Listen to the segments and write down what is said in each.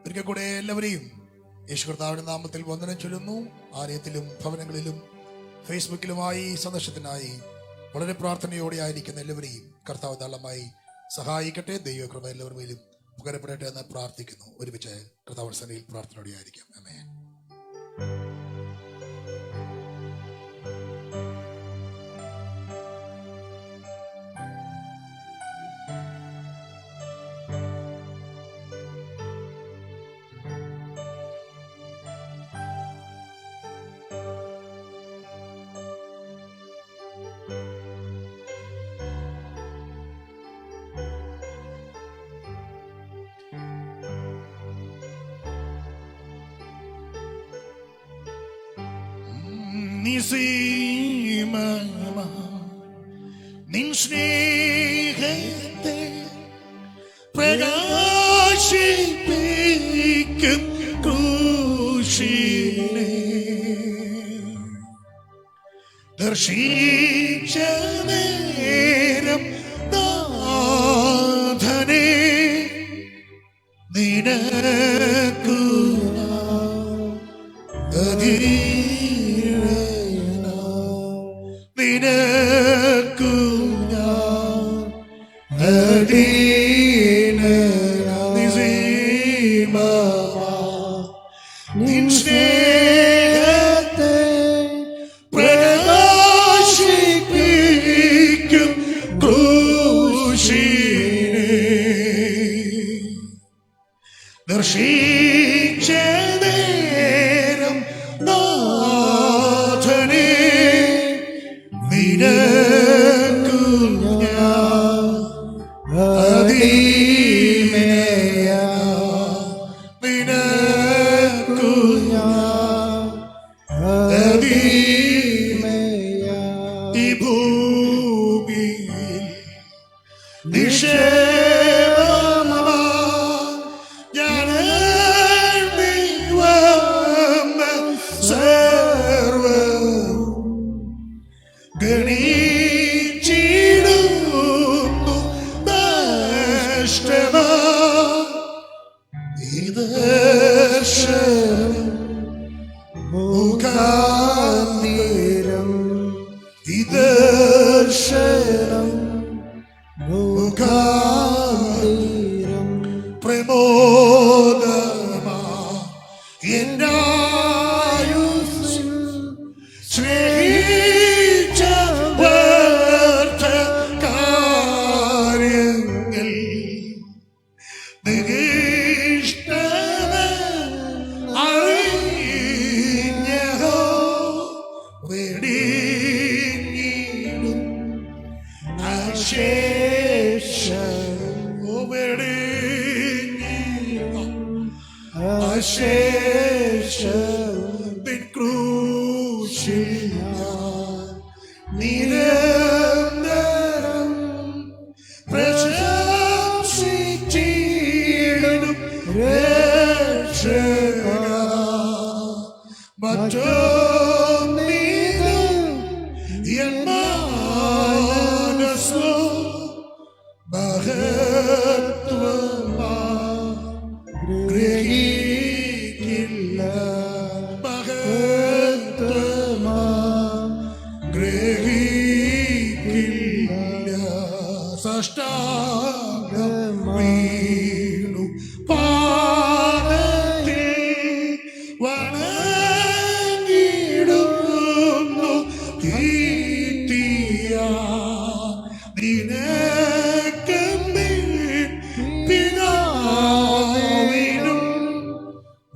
ഒരിക്കൽ കൂടെ എല്ലാവരെയും യേശു കർത്താവിന്റെ നാമത്തിൽ വന്ദനം ചൊല്ലുന്നു. ആലയത്തിലും ഭവനങ്ങളിലും ഫേസ്ബുക്കിലുമായി സന്ദർശനത്തിനായി വളരെ പ്രാർത്ഥനയോടെ ആയിരിക്കുന്ന എല്ലാവരെയും കർത്താവ് ധാരാളമായി സഹായിക്കട്ടെ. ദൈവകൃപ എല്ലാവരുടെ മേലും പകരപ്പെടട്ടെ എന്ന് പ്രാർത്ഥിക്കുന്നു. ഒരുമിച്ച് കർത്താവിന്റെ സന്നിധിയിൽ പ്രാർത്ഥനയോടെ ആയിരിക്കാം. ആമേൻ. നിൻ സ്നേഹത്തെ പ്രകാശിപ്പിക്കും ക്രൂശിനെ ദർശിച്ച നേരം നാഥനെ നിനക്കു നിൻ സ്നേഹത്തെ പ്രകാശിപ്പിക്കും ക്രൂശിനെ ദർശിച്ച നേരം നാഥനെ നിനക്കു ഞാൻ ഈ ഭൂമിയിൽ നിക്ഷേപമാ ഞാൻ സർവ്വം ഗണിച്ചിടുന്നു നഷ്ടമാ ദർശനം മുഖാന്തരം ദർശനം മുഖാന്തരം പ്രമോദമാ എന്നായുസ്സിൽ സ്നേഹിച്ച വ്യർത്ഥ കാര്യങ്ങൾ നിരന്തരം പ്രശംസിച്ചിടും രക്ഷക മറ്റൊന്നിനും എൻ മനസ്സു മഹത്വമാ ഗ്രഹിക്കില്ല മഹത്വമാ ഗ്രഹിക്കില്ല സാഷ്ടാംഗം വീണു പാദത്തിൽ വണങ്ങിടുന്നു കീർത്തിയ നിനക്കെമ്പിൻ പിതാവിനും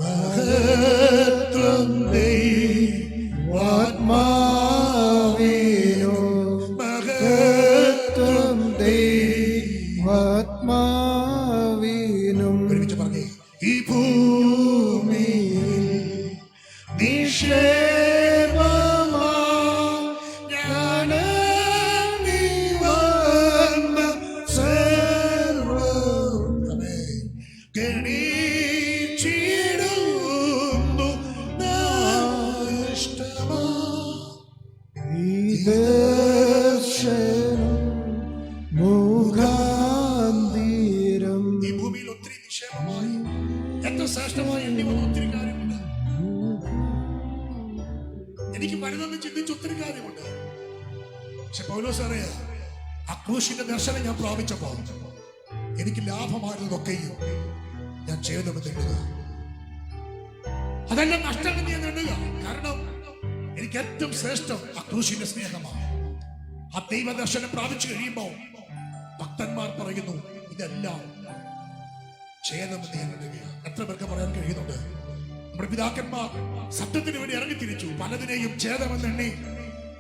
മഹത്വം ദൈവാത്മാവിനും മഹത്വം ദൈവാത്മാവിനും. ഒരുമിച്ച് പറഞ്ഞേ. ഈ ഭൂമിയിൽ നിക്ഷേപമാ ഞാൻ വന്ന സർവ്വം ഗണിച്ചിടുന്നു നഷ്ടമാ ദർശനം മുഖാന്തരം. ഈ ഭൂമിയിൽ ഒത്തിരി നിക്ഷേപമായി എത്ര ശ്രേഷ്ഠമായി എണ്ണി വന്ന ഒത്തിരി കാര്യമുണ്ട്. എനിക്ക് വരുന്നെന്ന് ചിന്തിച്ച് ഒത്തിരി കാര്യമുണ്ട്. പക്ഷെ പൗലോസ് അറിയാ, ആ ക്രൂശിന്റെ ദർശനം ഞാൻ പ്രാപിച്ചപ്പോ എനിക്ക് ലാഭമായിരുന്നതൊക്കെയും ഞാൻ ചെയ്തെന്ന് എണ്ണുക. അതെല്ലാം നഷ്ടമെന്ന് ഞാൻ എണ്ണുക. കാരണം എനിക്ക് ഏറ്റവും ശ്രേഷ്ഠം ആ ക്രൂശിന്റെ സ്നേഹമാണ്. ആ ദൈവദർശനം പ്രാപിച്ചു കഴിയുമ്പോൾ ഭക്തന്മാർ പറയുന്നു, ഇതെല്ലാം ഛേദമെന്ന് ഞാൻ എണ്ണുക. എത്ര പേർക്ക് പറയാൻ കഴിയുന്നുണ്ട്? നമ്മുടെ പിതാക്കന്മാർ സത്യത്തിന് വേണ്ടി ഇറങ്ങിത്തിരിച്ചു. പലതിനെയും ഛേദമെന്നെണ്ണി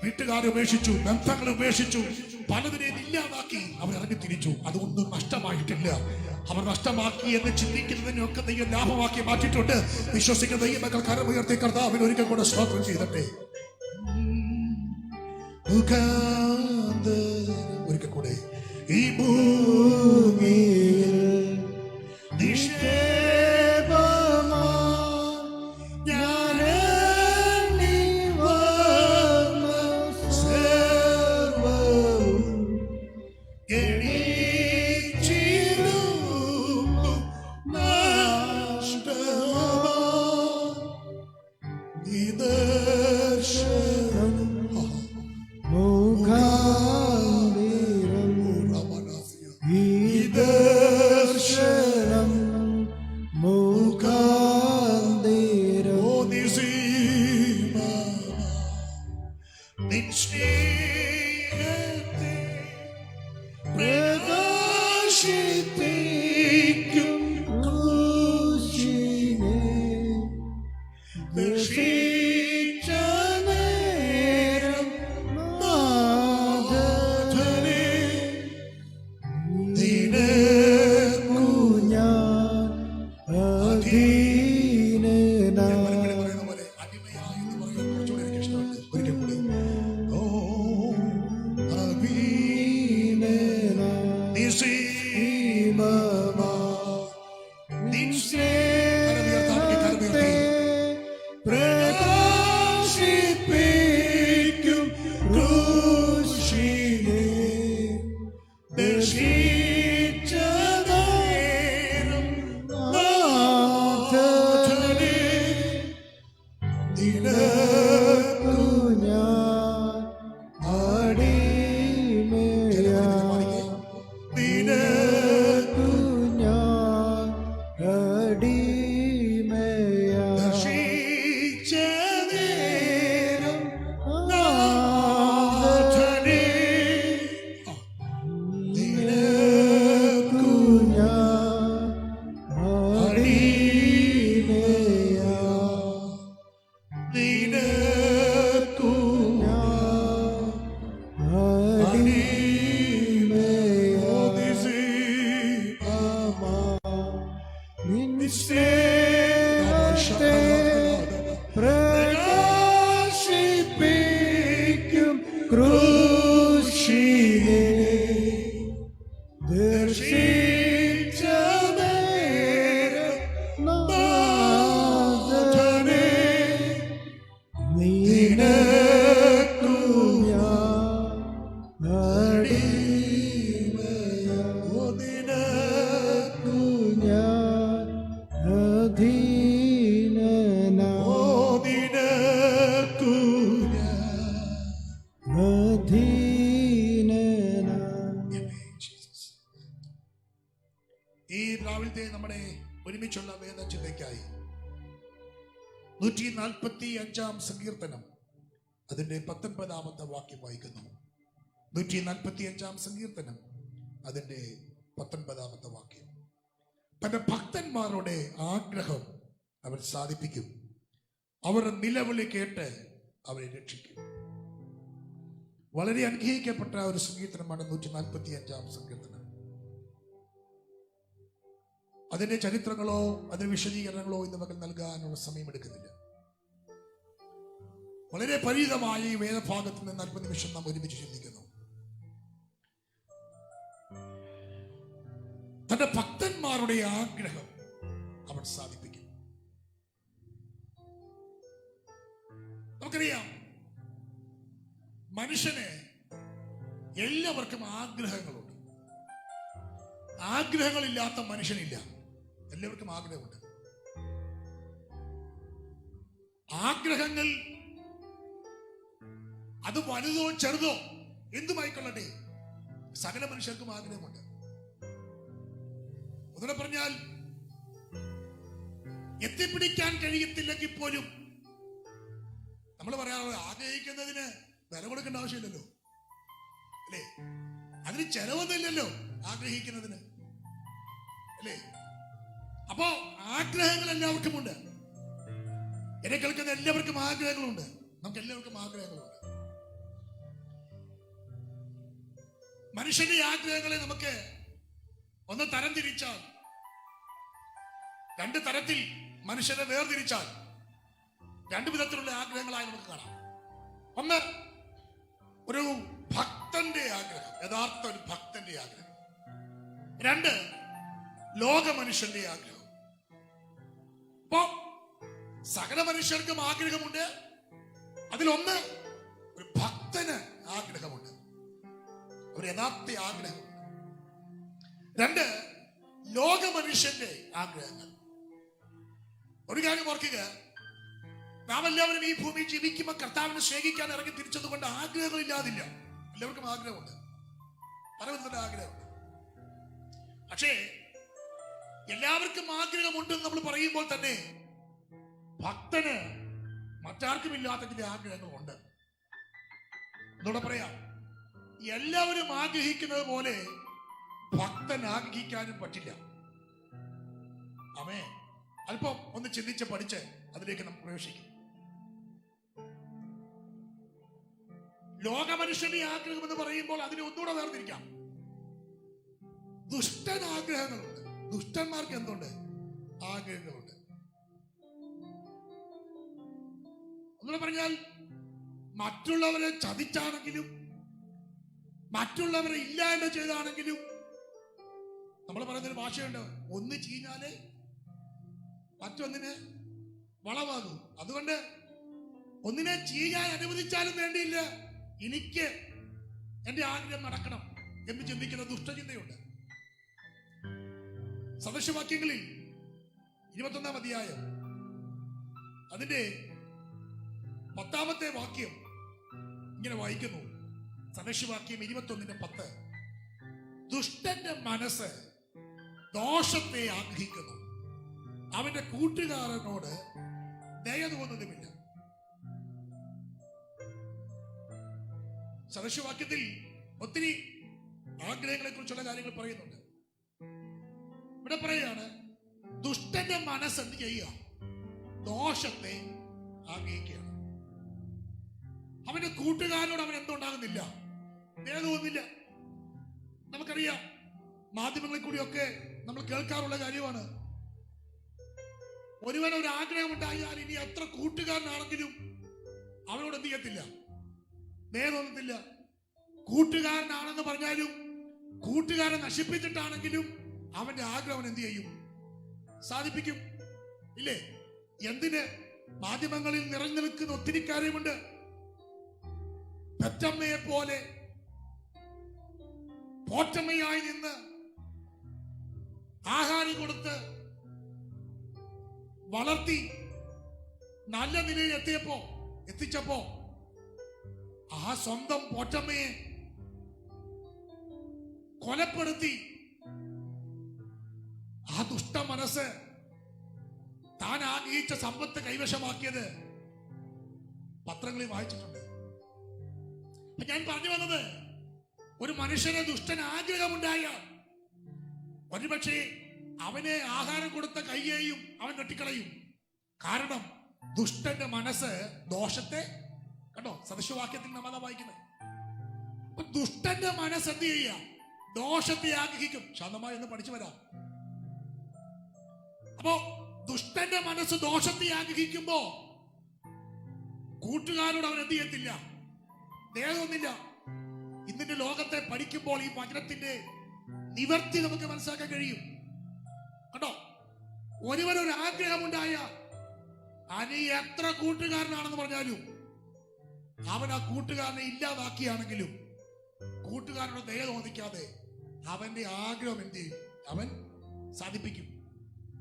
വീട്ടുകാരെ ഉപേക്ഷിച്ചു, ബന്ധങ്ങളെ ഉപേക്ഷിച്ചു, പലതിനെയും ഇല്ലാതാക്കി അവർ ഇറങ്ങിത്തിരിച്ചു. അതൊന്നും നഷ്ടമായിട്ടില്ല. അവർ നഷ്ടമാക്കി എന്ന് ചിന്തിക്കുന്നതിനൊക്കെ ദൈവം ലാഭമാക്കി മാറ്റിയിട്ടുണ്ട്. വിശ്വസിക്കുന്ന ദൈവമക്കൾ കരമുയർത്തി കർത്താവിന് ഒരിക്കൽ കൂടെ സ്തോത്രം ചെയ്തട്ടെ. ഒരിക്കൽ കൂടെ ഈ ഭൂമിയിൽ ഈ രാവിലത്തെ നമ്മുടെ ഒരുമിച്ചുള്ള വേദചിന്തയ്ക്കായി 145-ാം സങ്കീർത്തനം അതിന്റെ 19-ാമത്തെ വാക്യം വായിക്കുന്നു. 145-ാം സങ്കീർത്തനം അതിന്റെ 19-ാമത്തെ വാക്യം. തന്റെ ഭക്തന്മാരുടെ ആഗ്രഹം അവൻ സാധിപ്പിക്കും, അവരുടെ നിലവിളി കേട്ട് അവരെ രക്ഷിക്കും. വളരെ അനുഗ്രഹിക്കപ്പെട്ട ഒരു സങ്കീർത്തനമാണ് 145-ാം സങ്കീർത്തനം. അതിന്റെ ചരിത്രങ്ങളോ അതിന്റെ വിശദീകരണങ്ങളോ ഇന്ന് മകൾ നൽകാനുള്ള സമയമെടുക്കുന്നില്ല. വളരെ പരിചിതമായ ഈ വേദഭാഗത്ത് നിന്ന് അല്പനിമിഷം നാം ഒരുമിച്ച് ചിന്തിക്കുന്നു. തന്റെ ഭക്തന്മാരുടെ ആഗ്രഹം അവൻ സാധിപ്പിക്കും. നമുക്കറിയാം, മനുഷ്യന് എല്ലാവർക്കും ആഗ്രഹങ്ങളുണ്ട്. ആഗ്രഹങ്ങളില്ലാത്ത മനുഷ്യനില്ല. എല്ലാവർക്കും ആഗ്രഹമുണ്ട്. ആഗ്രഹങ്ങൾ അത് വലുതോ ചെറുതോ എന്തുമായിക്കൊള്ളട്ടെ, സകല മനുഷ്യർക്കും ആഗ്രഹമുണ്ട്. ഒന്നുകൂടെ പറഞ്ഞാൽ, എത്തിപ്പിടിക്കാൻ കഴിയത്തില്ലെങ്കിൽ പോലും നമ്മൾ പറയാറുള്ളത് ആഗ്രഹിക്കുന്നതിന് വില കൊടുക്കേണ്ട ആവശ്യമില്ലല്ലോ, അല്ലേ? അതിന് ചെലവൊന്നുമില്ലല്ലോ ആഗ്രഹിക്കുന്നതിന്, അല്ലേ? അപ്പോ ആഗ്രഹങ്ങൾ എല്ലാവർക്കും ഉണ്ട്. എന്നെ കേൾക്കുന്ന എല്ലാവർക്കും ആഗ്രഹങ്ങളുണ്ട്. നമുക്ക് എല്ലാവർക്കും ആഗ്രഹങ്ങളുണ്ട്. മനുഷ്യന്റെ ആഗ്രഹങ്ങളെ നമുക്ക് ഒന്ന് തരംതിരിച്ചാൽ, രണ്ട് തരത്തിൽ മനുഷ്യരെ വേർതിരിച്ചാൽ രണ്ടു വിധത്തിലുള്ള ആഗ്രഹങ്ങളായി നമുക്ക് കാണാം. ഒന്ന്, ഒരു ഭക്തന്റെ ആഗ്രഹം, യഥാർത്ഥ ഒരു ഭക്തന്റെ ആഗ്രഹം. രണ്ട്, ലോക മനുഷ്യന്റെ ആഗ്രഹം. അപ്പോ സകല മനുഷ്യർക്കും ആഗ്രഹമുണ്ട്. അതിലൊന്ന്, ഒരു ഭക്തന് ആഗ്രഹമുണ്ട്, ഒരു യഥാർത്ഥ ആഗ്രഹം. രണ്ട്, ലോക മനുഷ്യന്റെ ആഗ്രഹങ്ങൾ. ഒരു കാര്യം ഓർക്കുക, നാം എല്ലാവരും ഈ ഭൂമി ജീവിക്കുമ്പോൾ കർത്താവിനെ സ്നേഹിക്കാൻ ഇറങ്ങി തിരിച്ചതുകൊണ്ട് ആഗ്രഹങ്ങൾ ഇല്ലാതില്ല. എല്ലാവർക്കും ആഗ്രഹമുണ്ട്, പലവിധത്തിലുള്ള ആഗ്രഹമുണ്ട്. പക്ഷേ എല്ലാവർക്കും ആഗ്രഹമുണ്ടെന്ന് നമ്മൾ പറയുമ്പോൾ തന്നെ ഭക്തന് മറ്റാർക്കും ഇല്ലാത്ത ചില ആഗ്രഹങ്ങളുണ്ട്. എന്നോട് പറയാം, എല്ലാവരും ആഗ്രഹിക്കുന്നത് പോലെ ഭക്തൻ ആഗ്രഹിക്കാനും പറ്റില്ല. ആമേൻ. അല്പം ഒന്ന് ചിന്തിച്ച് പഠിച്ച് അതിലേക്ക് നമുക്ക് പ്രവേശിക്കും. ലോകമനുഷ്യന്റെ ആഗ്രഹം എന്ന് പറയുമ്പോൾ അതിനെ ഒന്നുകൂടെ വേർതിരിക്കാം. ദുഷ്ടൻ ആഗ്രഹങ്ങളുണ്ട്. ദുഷ്ടന്മാർക്ക് എന്തുണ്ട്? ആഗ്രഹങ്ങളുണ്ട്. ഒന്നുകൂടെ പറഞ്ഞാൽ, മറ്റുള്ളവരെ ചതിച്ചാണെങ്കിലും മറ്റുള്ളവരെ ഇല്ലായ്മ ചെയ്താണെങ്കിലും, നമ്മൾ പറയുന്നൊരു ഭാഷയുണ്ട്, ഒന്ന് ചീഞ്ഞാല് മറ്റൊന്നിന് വളമാകും. അതുകൊണ്ട് ഒന്നിനെ ചെയ്യാൻ അനുവദിച്ചാലും വേണ്ടിയില്ല, എനിക്ക് എന്റെ ആഗ്രഹം നടക്കണം എന്ന് ചിന്തിക്കുന്ന ദുഷ്ടചിന്തയുണ്ട്. സദൃശവാക്യങ്ങളിൽ 21-ാം അധ്യായം അതിന്റെ 10-ാമത്തെ വാക്യം ഇങ്ങനെ വായിക്കുന്നു. സദൃശവാക്യം 21:10. ദുഷ്ടന്റെ മനസ്സ് ദോഷത്തെ ആഗ്രഹിക്കുന്നു, അവന്റെ കൂട്ടുകാരനോട് ദയ തോന്നുന്നുമില്ല. സദൃശവാക്യത്തിൽ ഒത്തിരി ആഗ്രഹങ്ങളെ കുറിച്ചുള്ള കാര്യങ്ങൾ പറയുന്നുണ്ട്. ഇവിടെ പറയുകയാണ്, ദുഷ്ടന്റെ മനസ്സ് എന്ത് ചെയ്യുക? ദോഷത്തെ ആഗ്രഹിക്കുകയാണ്. അവന്റെ കൂട്ടുകാരനോട് അവൻ എന്തുണ്ടാകുന്നില്ല? ദയ തോന്നുന്നില്ല. നമുക്കറിയാം, മാധ്യമങ്ങളിൽ കൂടിയൊക്കെ നമ്മൾ കേൾക്കാറുള്ള കാര്യമാണ്. ഒരുവൻ ഒരു ആഗ്രഹം ഉണ്ടായാൽ ഇനി എത്ര കൂട്ടുകാരനാണെങ്കിലും അവനോട് എന്ത് ചെയ്യത്തില്ല? ദയ തോന്നത്തില്ല. കൂട്ടുകാരനാണെന്ന് പറഞ്ഞാലും കൂട്ടുകാരൻ നശിപ്പിച്ചിട്ടാണെങ്കിലും അവന്റെ ആഗ്രഹം എന്ത് ചെയ്യും? സാധിപ്പിക്കും. ഇല്ലേ? എന്തിന്? മാധ്യമങ്ങളിൽ നിറഞ്ഞു നിൽക്കുന്ന ഒത്തിരി കാര്യമുണ്ട്. പെറ്റമ്മയെ പോലെ പോറ്റമ്മയായി നിന്ന് ആഹാരം കൊടുത്ത് വളർത്തി നല്ല നിലയിൽ എത്തിച്ചപ്പോ ആ സ്വന്തം പോറ്റമ്മയെ കൊലപ്പെടുത്തി ആ ദുഷ്ട മനസ്സ് താൻ ആഗ്രഹിച്ച സമ്പത്ത് കൈവശമാക്കിയത് പത്രങ്ങളിൽ വായിച്ചിട്ടുണ്ട്. ഞാൻ പറഞ്ഞു വന്നത്, ഒരു മനുഷ്യന് ദുഷ്ടൻ ആഗ്രഹമുണ്ടായ ഒരുപക്ഷെ അവനെ ആഹാരം കൊടുത്ത കൈയെയും അവൻ വെട്ടിക്കളയും. കാരണം ദുഷ്ടന്റെ മനസ്സ് ദോഷത്തെ കണ്ടോ. സദൃശവാക്യത്തിൽ നമ്മൾ അതാ വായിക്കുന്നത്. അപ്പൊ ദുഷ്ടന്റെ മനസ്സ് എന്ത് ചെയ്യുക? ദോഷത്തെ ആഗ്രഹിക്കും. ശാന്തമായി എന്ന് പഠിച്ചു വരാം. അപ്പോ ദുഷ്ടന്റെ മനസ്സ് ദോഷത്തെ ആഗ്രഹിക്കുമ്പോ കൂട്ടുകാരോട് അവൻ എന്ത് ചെയ്യത്തില്ല? ദയൊന്നുമില്ല. ഇന്നിന്റെ ലോകത്തെ പഠിക്കുമ്പോൾ ഈ വചനത്തിന്റെ നിവർത്തി നമുക്ക് മനസ്സിലാക്കാൻ കഴിയും. കണ്ടോ, ഒരുവനൊരു ആഗ്രഹമുണ്ടായ അനി എത്ര കൂട്ടുകാരനാണെന്ന് പറഞ്ഞാലും അവൻ ആ കൂട്ടുകാരനെ ഇല്ലാതാക്കിയാണെങ്കിലും കൂട്ടുകാരനോട് ദയ തോന്നിക്കാതെ അവന്റെ ആഗ്രഹം എന്ത് ചെയ്യും? അവൻ സാധിപ്പിക്കും.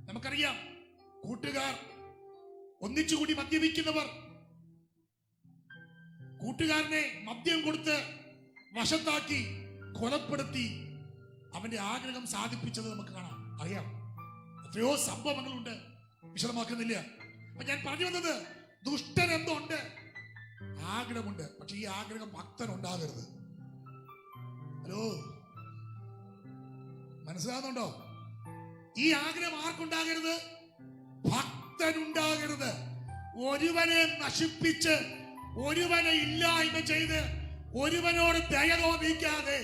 നമുക്കറിയാം, കൂട്ടുകാർ ഒന്നിച്ചുകൂടി മദ്യപിക്കുന്നവർ, കൂട്ടുകാരനെ മദ്യം കൊടുത്ത് വശത്താക്കി കൊലപ്പെടുത്തി അവന്റെ ആഗ്രഹം സാധിപ്പിച്ചത് നമുക്ക് കാണാം, അറിയാം. എത്രയോ സംഭവങ്ങളുണ്ട്, വിശദമാക്കുന്നില്ല. അപ്പൊ ഞാൻ പറഞ്ഞു വന്നത്, ദുഷ്ടൻ എന്തുണ്ട്? ആഗ്രഹമുണ്ട്. പക്ഷെ ഈ ആഗ്രഹം ഭക്തൻ ഉണ്ടാകരുത്. ഹലോ, മനസ്സിലാകുന്നുണ്ടോ? ഈ ആഗ്രഹം ആർക്കുണ്ടാകരുത്? ഭക്തനുണ്ടാകരുത്. ഒരുവനെ നശിപ്പിച്ച്, ഒരുവനെ ഇല്ലായ്മ ചെയ്ത്, ഒരുവനോട് ദയ തോന്നിക്കാതെ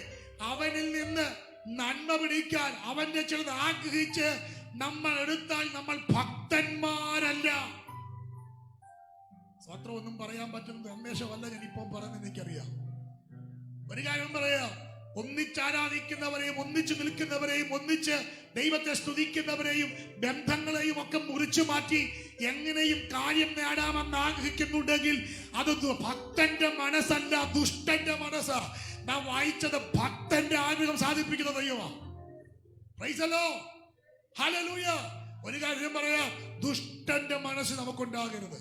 അവനിൽ നിന്ന് നന്മ പിടിക്കാൻ അവന്റെ ചിലത് ആഗ്രഹിച്ച് നമ്മൾ എടുത്താൽ നമ്മൾ ഭക്തന്മാരല്ല. സ്വത്രം ഒന്നും പറയാൻ പറ്റുന്നത് അന്വേഷമല്ല ഞാനിപ്പം പറയുന്നത് എനിക്കറിയാം. ഒരു കാര്യം പറയാം, ഒന്നിച്ചാരാധിക്കുന്നവരെയും ഒന്നിച്ചു നിൽക്കുന്നവരെയും ഒന്നിച്ച് ദൈവത്തെ സ്തുതിക്കുന്നവരെയും ബന്ധങ്ങളെയും ഒക്കെ മുറിച്ചു മാറ്റി എങ്ങനെയും കാര്യം നേടാമെന്ന് ആഗ്രഹിക്കുന്നുണ്ടെങ്കിൽ അത് ഭക്തന്റെ മനസ്സല്ല, ദുഷ്ടന്റെ മനസ്സാ. നാം വായിച്ചത് ഭക്തന്റെ ആഗ്രഹം സാധിപ്പിക്കുന്ന ദൈവമാണ്. Praise the Lord, hallelujah. ഒരു കാര്യം പറയാം, ദുഷ്ടന്റെ മനസ്സ് നമുക്കുണ്ടാകരുത്.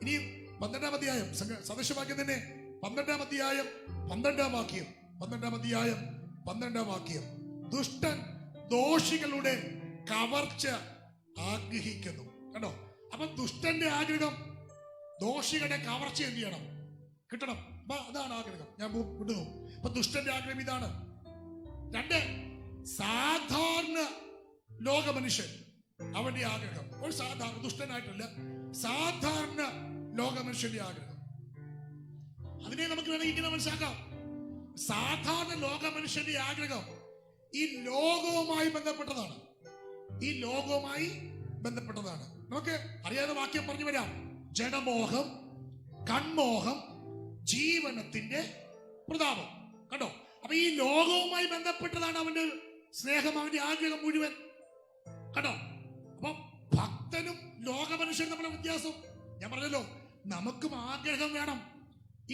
ഇനി 12-ാം അധ്യായം, സദൃശവാക്യം തന്നെ 12-ാം അധ്യായം 12-ാം വാക്യം, 12-ാം അധ്യായം 12-ാം വാക്യം. ദുഷ്ടൻ ദോഷികളുടെ കവർച്ച ആഗ്രഹിക്കുന്നു. കണ്ടോ? അപ്പൊ ദുഷ്ടന്റെ ആഗ്രഹം ദോഷികളുടെ കവർച്ച എന്ത് ചെയ്യണം? കിട്ടണം. അതാണ് ആഗ്രഹം. ഞാൻ വിടുന്നു. അപ്പൊ ദുഷ്ടന്റെ ആഗ്രഹം ഇതാണ്. 2, സാധാരണ ലോക മനുഷ്യൻ അവന്റെ ആഗ്രഹം, ഒരു സാധാരണ ദുഷ്ടനായിട്ടല്ല, സാധാരണ ലോക മനുഷ്യന്റെ ആഗ്രഹം. അതിനെ നമുക്ക് വേണമെങ്കിൽ ഇങ്ങനെ മനസ്സിലാക്കാം. സാധാരണ ലോക മനുഷ്യന്റെ ആഗ്രഹം ഈ ലോകവുമായി ബന്ധപ്പെട്ടതാണ്. ഈ ലോകവുമായി ബന്ധപ്പെട്ടതാണ്. നമുക്ക് അറിയാതെ വാക്യം പറഞ്ഞു വരാം. ജഡമോഹം, കൺമോഹം, ജീവനത്തിന്റെ പ്രതാപം. കണ്ടോ? അപ്പൊ ഈ ലോകവുമായി ബന്ധപ്പെട്ടതാണ് അവന്റെ സ്നേഹം, അവന്റെ ആഗ്രഹം മുഴുവൻ. കണ്ടോ? അപ്പൊ ഭക്തനും ലോക മനുഷ്യനും തമ്മിലുള്ള വ്യത്യാസം ഞാൻ പറഞ്ഞല്ലോ. നമുക്കും ആഗ്രഹം വേണം.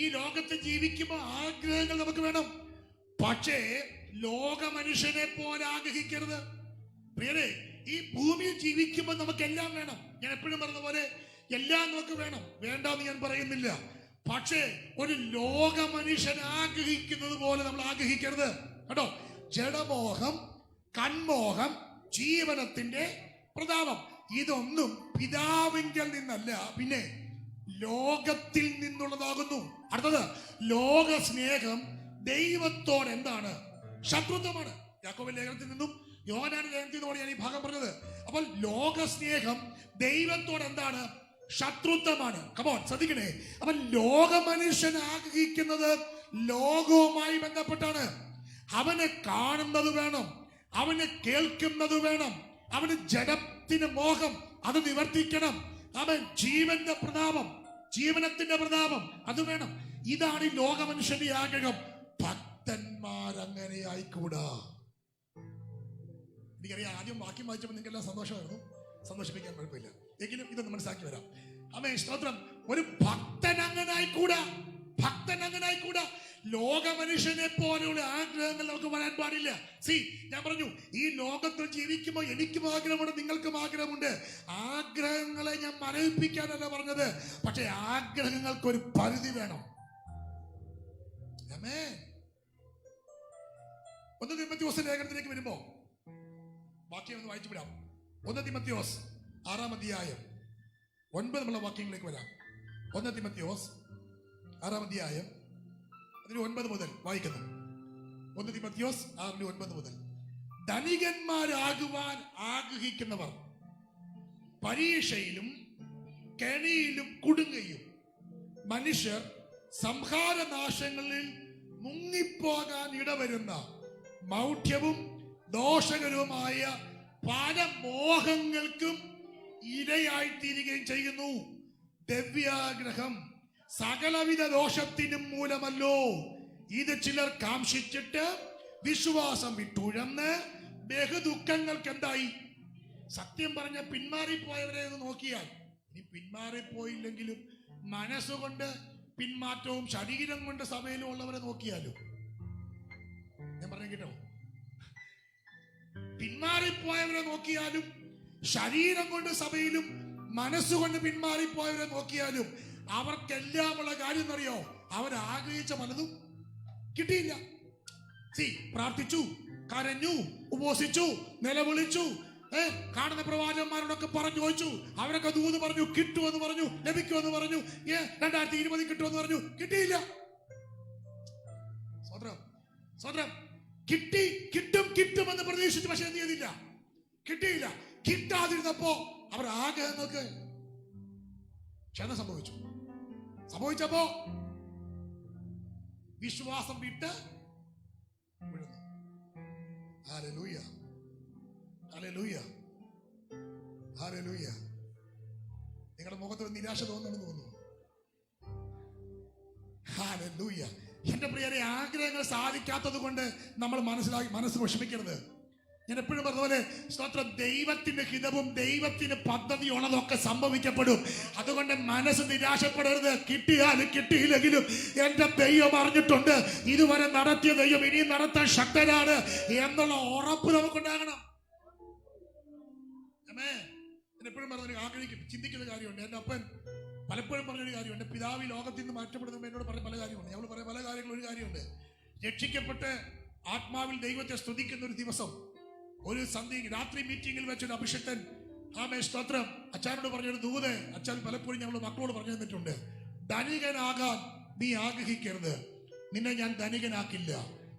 ഈ ലോകത്ത് ജീവിക്കുമ്പോൾ ആഗ്രഹങ്ങൾ നമുക്ക് വേണം. പക്ഷേ ലോക മനുഷ്യനെ പോലെ ആഗ്രഹിക്കരുത്. പ്രിയരെ, ഈ ഭൂമിയിൽ ജീവിക്കുമ്പോൾ നമുക്ക് എല്ലാം വേണം. ഞാൻ എപ്പോഴും പറഞ്ഞ പോലെ എല്ലാം നമുക്ക് വേണം, വേണ്ടെന്ന് ഞാൻ പറയുന്നില്ല. പക്ഷേ ഒരു ലോക മനുഷ്യൻ ആഗ്രഹിക്കുന്നത് പോലെ നമ്മൾ ആഗ്രഹിക്കരുത്. കേട്ടോ? ജഡമോഹം, കൺമോഹം, ജീവനത്തിന്റെ പ്രതാപം, ഇതൊന്നും പിതാവിങ്കൽ നിന്നല്ല, പിന്നെ ലോകത്തിൽ നിന്നുള്ളതാകുന്നു. അടുത്തത്, ലോക സ്നേഹം ദൈവത്തോട് എന്താണ്? ശത്രുത്വമാണ്. യാക്കോബ് ലേഖനത്തിൽ നിന്നും യോഹന്നാന്റെ ലേഖനത്തിൽ നിന്നുമാണ് ഞാൻ ഈ ഭാഗം പറഞ്ഞത്. അപ്പോൾ ലോക സ്നേഹം ദൈവത്തോട് എന്താണ്? ശത്രുത്വമാണ്. കമോൺ, ശ്രദ്ധിക്കണേ. അപ്പൊ ലോക മനുഷ്യൻ ആഗ്രഹിക്കുന്നത് ലോകവുമായി ബന്ധപ്പെട്ടാണ്. അവനെ കാണുന്നത് വേണം, അവന് കേൾക്കുന്നത് വേണം, അവന് ജഡത്തിന് മോഹം, അത് നിവർത്തിക്കണം. അവൻ ജീവന്റെ പ്രതാപം, ജീവനത്തിന്റെ പ്രതാപം, അത് വേണം. ഇതാണ് ഈ ലോക മനുഷ്യന്റെ ആഗ്രഹം. ഭക്തന്മാരങ്ങനെ ആയിക്കൂടാ. എനിക്കറിയാം, ആദ്യം വാക്യം വായിച്ചപ്പോൾ നിങ്ങൾക്കെല്ലാം സന്തോഷമായിരുന്നു. സന്തോഷിപ്പിക്കാൻ കുഴപ്പമില്ല, എങ്കിലും ഇതൊന്ന് മനസ്സിലാക്കി വരാം. ആമേൻ, സ്തോത്രം. ഒരു ഭക്തൻ അങ്ങനെ ആയിക്കൂടാ. ഭക്തൻ അങ്ങനെ ആയിക്കൂടാ. ലോക മനുഷ്യനെ പോലെയുള്ള ആഗ്രഹങ്ങൾ നമുക്ക് വരാൻ പാടില്ല. ഞാൻ പറഞ്ഞു, ഈ ലോകത്തിൽ ജീവിക്കുമ്പോൾ എനിക്കും ആഗ്രഹമുണ്ട്, നിങ്ങൾക്കും ആഗ്രഹമുണ്ട്. ആഗ്രഹങ്ങളെ ഞാൻ മരവിപ്പിക്കാനല്ല പറഞ്ഞത്, പക്ഷെ ആഗ്രഹങ്ങൾക്കൊരു പരിധി വേണം. ആമേൻ. 1 തീമോഥെയോസ് ലേഖനത്തിലേക്ക് വരുമ്പോ വാക്യം ഒന്ന് വായിച്ചു വിടാം. 1 തീമോഥെയോസ് 6-ാം അധ്യായം 9 എന്നുള്ള വാക്യങ്ങളിലേക്ക് വരാം. 1 തീമോഥെയോസ് 6-ാം അധ്യായം അതിന് 9 മുതൽ വായിക്കുന്നു. 1 തീമോഥെയോസ് 6:9 മുതൽ. ധനികന്മാരാകുവാൻ ആഗ്രഹിക്കുന്നവർ പരീക്ഷയിലും കെണിയിലും കുടുങ്ങുകയും മനുഷ്യർ സംഹാരനാശങ്ങളിൽ മുങ്ങിപ്പോകാൻ ഇടവരുന്ന മൗഢ്യവും ദോഷകരവുമായ പല മോഹങ്ങൾക്കും ഇരയായിത്തീരുകയും ചെയ്യുന്നു. ദിവ്യാഗ്രഹം സകലവിധ ദോഷത്തിനും മൂലമല്ലോ. ഇത് ചിലർ കാംക്ഷിച്ചിട്ട് വിശ്വാസം വിട്ടുഴന്ന് ബഹുദുഃഖങ്ങൾക്ക് എന്തായി? സത്യം പറഞ്ഞ പിന്മാറിപ്പോയവരെ നോക്കിയാൽ, ഇനി പിന്മാറിപ്പോയില്ലെങ്കിലും മനസ്സുകൊണ്ട് പിന്മാറ്റവും ശരീരം കൊണ്ട് സഭയിലും ഉള്ളവരെ നോക്കിയാലും, ഞാൻ പറഞ്ഞു കേട്ടോ, പിന്മാറിപ്പോയവരെ നോക്കിയാലും ശരീരം കൊണ്ട് സഭയിലും മനസ്സുകൊണ്ട് പിന്മാറിപ്പോയവരെ നോക്കിയാലും അവർക്കെല്ലാമുള്ള കാര്യം എന്നറിയോ, അവരാഗ്രഹിച്ച പലതും കിട്ടിയില്ല. പ്രാർത്ഥിച്ചു, കരഞ്ഞു, ഉപവസിച്ചു, നിലവിളിച്ചു, കാണുന്ന പ്രവാചകന്മാരോടൊക്കെ പറഞ്ഞു ചോദിച്ചു, അവരൊക്കെ ദൂത് പറഞ്ഞു, കിട്ടുമെന്ന് പറഞ്ഞു, ലഭിക്കുമെന്ന് പറഞ്ഞു, 2020 കിട്ടുമെന്ന് പറഞ്ഞു, കിട്ടിയില്ല. സ്വതന്ത്രം കിട്ടുമെന്ന് പ്രതീക്ഷിച്ചു, പക്ഷെ എന്ത് ചെയ്തില്ല, കിട്ടിയില്ല. കിട്ടാതിരുന്നപ്പോ അവർ ആഗ്രഹങ്ങൾക്ക് ക്ഷത സംഭവിച്ചപ്പോ വിശ്വാസം വിട്ട് വീഴുന്നു. ഹല്ലേലൂയ, ഹല്ലേലൂയ, ഹല്ലേലൂയ. നിങ്ങളുടെ മുഖത്ത് നിരാശ തോന്നുന്നു. ഹല്ലേലൂയ. എന്റെ പ്രിയരെ, ആഗ്രഹങ്ങൾ സാധിക്കാത്തത് കൊണ്ട് നമ്മൾ മനസ്സ് വിഷമിക്കരുത്. ഞാൻ എപ്പോഴും പറഞ്ഞതുപോലെ സ്തോത്രം, ദൈവത്തിന്റെ ഹിതവും ദൈവത്തിന്റെ പദ്ധതിയുള്ളതൊക്കെ സംഭവിക്കപ്പെടും. അതുകൊണ്ട് മനസ്സ് നിരാശപ്പെടരുത്. കിട്ടിയാലും കിട്ടിയില്ലെങ്കിലും എന്റെ ദൈവം അറിഞ്ഞിട്ടുണ്ട്, ഇതുവരെ നടത്തിയ ദൈവം ഇനിയും നടത്താൻ ശക്തനാണ് എന്നുള്ള ഉറപ്പ് നമുക്കുണ്ടാകണം. എപ്പോഴും പറഞ്ഞ ചിന്തിക്കുന്ന കാര്യമുണ്ട്. എന്റെ അപ്പൻ പലപ്പോഴും പറഞ്ഞൊരു കാര്യം, എന്റെ പിതാവ് ലോകത്തിൽ നിന്ന് മാറ്റപ്പെടുന്ന എന്നോട് പറഞ്ഞ പല കാര്യമുണ്ട്. ഞങ്ങൾ പറയാൻ പല കാര്യങ്ങളും. ഒരു കാര്യമുണ്ട്, രക്ഷിക്കപ്പെട്ട് ആത്മാവിൽ ദൈവത്തെ സ്തുതിക്കുന്ന ഒരു ദിവസം, ഒരു രാത്രി മീറ്റിംഗിൽ വെച്ചൊരു അഭിഷക്തൻ സ്തോത്രം അച്ഛനോട് പറഞ്ഞൊരു ദൂത് അച്ഛൻ പലപ്പോഴും ഞങ്ങൾ മക്കളോട് പറഞ്ഞു തന്നിട്ടുണ്ട്. ധനികനാകാൻ നീ ആഗ്രഹിക്കരുത്, നിന്നെ ഞാൻ ധനികനാക്കില്ല,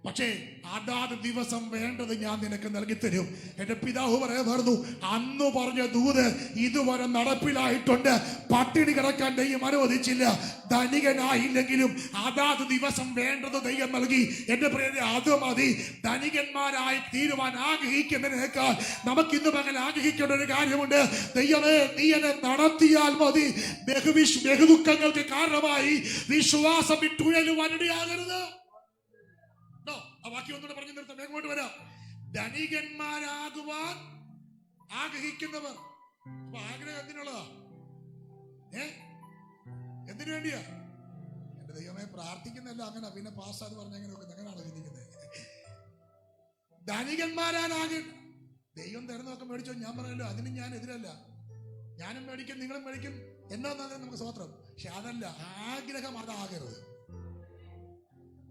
പക്ഷേ അതാത് ദിവസം വേണ്ടത് ഞാൻ നിനക്ക് നൽകി തരും. എന്റെ പിതാവ് പറയാമായിരുന്നു, അന്ന് പറഞ്ഞ ദൂത് ഇതുവരെ നടപ്പിലായിട്ടുണ്ട്. പട്ടിണി കിടക്കാൻ ദൈവം അനുവദിച്ചില്ല. ധനികനായില്ലെങ്കിലും അതാത് ദിവസം വേണ്ടത് ദൈവം നൽകി. എന്റെ പ്രിയരെ, അത് മതി. ധനികന്മാരായി തീരുവാൻ ആഗ്രഹിക്കുന്നതിനേക്കാൾ നമുക്കിന്ന് പകൽ ആഗ്രഹിക്കേണ്ട ഒരു കാര്യമുണ്ട്. ദൈവമേ, നീ എന്നെ നടത്തിയാൽ മതി. ബഹുദുഃഖങ്ങൾക്ക് കാരണമായി വിശ്വാസം വിട്ടുഴലുവാൻ ഇടയാകരുത്. ആ വാക്യം ഒന്നുകൂടെ പറഞ്ഞു നിർത്താം, എങ്ങോട്ട് വരാം. ധനികന്മാരാകുവാൻ ആഗ്രഹിക്കുന്നവർ. ആഗ്രഹം എന്തിനുള്ളതാ? എന്തിനു വേണ്ടിയാ? എന്റെ ദൈവമേ, പ്രാർത്ഥിക്കുന്നല്ല അങ്ങനെ, പിന്നെ പാസ്സാന്ന് പറഞ്ഞ അങ്ങനെയാണോ ചിന്തിക്കുന്നത്? ധനികന്മാരാനാകെ ദൈവം തരുന്നതൊക്കെ മേടിച്ചോ. ഞാൻ പറഞ്ഞല്ലോ, അതിന് ഞാൻ എതിരല്ല. ഞാനും മേടിക്കും, നിങ്ങളും മേടിക്കും, എന്നാന്നേ നമുക്ക് സ്വത്രം. പക്ഷെ അതല്ല ആഗ്രഹം, അതാകരുത്.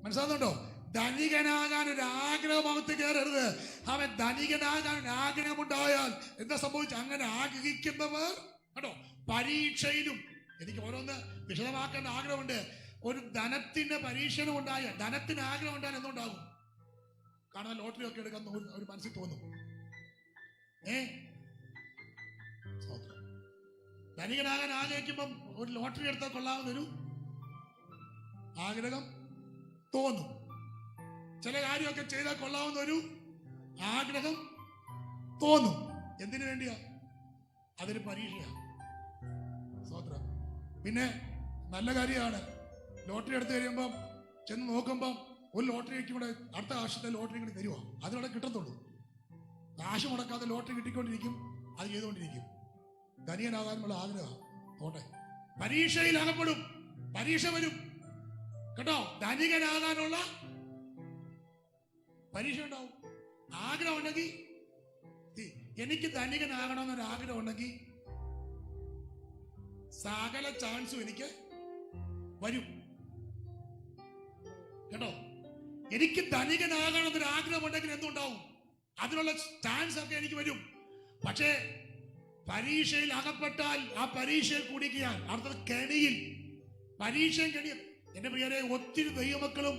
മനസ്സിലാകുന്നുണ്ടോ? ധനികനാകാൻ ഒരു ആഗ്രഹമകത്ത് കയറരുത്. അവൻ ധനികനാകാൻ ഒരു ആഗ്രഹമുണ്ടായാൽ എന്താ സംഭവിച്ചു? അങ്ങനെ ആഗ്രഹിക്കുന്നവർ കേട്ടോ, പരീക്ഷയിലും, എനിക്ക് ഓരോന്ന് വിശദമാക്കേണ്ട ആഗ്രഹമുണ്ട്. ഒരു ധനത്തിന്റെ പരീക്ഷണം ഉണ്ടായാൽ, ധനത്തിന് ആഗ്രഹം ഉണ്ടായാൽ എന്തുണ്ടാകും? കാണാൻ ലോട്ടറി ഒക്കെ എടുക്കാൻ ഒരു മനസ്സിൽ തോന്നും. ധനികനാകാൻ ആഗ്രഹിക്കുമ്പം ഒരു ലോട്ടറി എടുത്താൽ കൊള്ളാവുന്നൊരു ആഗ്രഹം തോന്നും. ചില കാര്യമൊക്കെ ചെയ്താൽ കൊള്ളാവുന്ന ഒരു ആഗ്രഹം തോന്നും. എന്തിനു വേണ്ടിയാ? അതൊരു പരീക്ഷയാണ്. സ്വതന്ത്രം. പിന്നെ നല്ല കാര്യമാണ്, ലോട്ടറി എടുത്ത് കഴിയുമ്പം ചെന്ന് നോക്കുമ്പം ഒരു ലോട്ടറിക്ക് കൂടെ അടുത്ത ആവശ്യത്തെ ലോട്ടറി കൂടി തരുമോ? അതിനോടെ കിട്ടത്തുള്ളൂ. കാശ് മുടക്കാതെ ലോട്ടറി കിട്ടിക്കൊണ്ടിരിക്കും, അത് ചെയ്തുകൊണ്ടിരിക്കും. ധനികനാകാനുള്ള ആഗ്രഹം പോട്ടെ, പരീക്ഷയിൽ അകപ്പെടും, പരീക്ഷ വരും കേട്ടോ. ധനികനാകാനുള്ള പരീക്ഷ ഉണ്ടാവും. ആഗ്രഹം ഉണ്ടെങ്കിൽ, എനിക്ക് ധനികനാകണമെന്നൊരു ആഗ്രഹം ഉണ്ടെങ്കിൽ സകല ചാൻസും എനിക്ക് വരും കേട്ടോ. എനിക്ക് ധനികനാകണമെന്നൊരു ആഗ്രഹം ഉണ്ടെങ്കിൽ എന്തുണ്ടാവും? അതിനുള്ള ചാൻസ് ഒക്കെ എനിക്ക് വരും. പക്ഷേ പരീക്ഷയിൽ അകപ്പെട്ടാൽ ആ പരീക്ഷയിൽ കുടിക്കാൻ അടുത്തത് കെണിയിൽ, പരീക്ഷയും കെണിയും. എന്റെ പ്രിയരെ, ഒത്തിരി ദൈവമക്കളും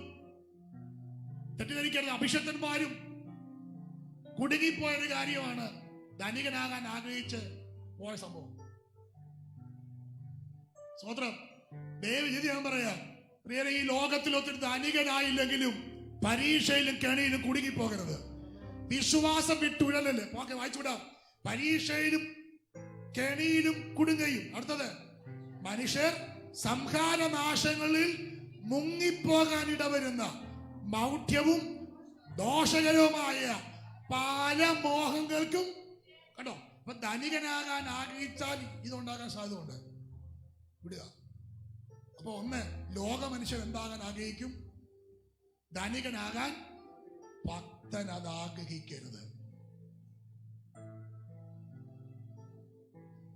തെറ്റിദ്ധരിക്കരുത്, അഭിഷക്തന്മാരും കുടുങ്ങിപ്പോയൊരു കാര്യമാണ് ധനികനാകാൻ ആഗ്രഹിച്ച് പോയ സംഭവം. സ്വതന്ത്രം ദൈവം ഞാൻ പറയാം, പ്രിയരെ, ഈ ലോകത്തിൽ ഒത്തിരി ധനികനായില്ലെങ്കിലും പരീക്ഷയിലും കെണിയിലും കുടുങ്ങിപ്പോകരുത്. വിശ്വാസം വിട്ടുഴലല്ലേ, വായിച്ചുവിടാം. പരീക്ഷയിലും കെണിയിലും കുടുങ്ങയും. അടുത്തത്, മനുഷ്യർ സംഹാരനാശങ്ങളിൽ മുങ്ങിപ്പോകാൻ ഇടവരുന്ന മൗഢ്യവും ദോഷകരവുമായ പല മോഹങ്ങൾക്കും കണ്ടോ. അപ്പൊ ധനികനാകാൻ ആഗ്രഹിച്ചാൽ ഇതുണ്ടാകാൻ സാധ്യതയുണ്ട്. വിടുക. അപ്പൊ ഒന്ന്, ലോക മനുഷ്യൻ എന്താകാൻ ആഗ്രഹിക്കും? ധനികനാകാൻ. ഭക്തൻ അത് ആഗ്രഹിക്കരുത്.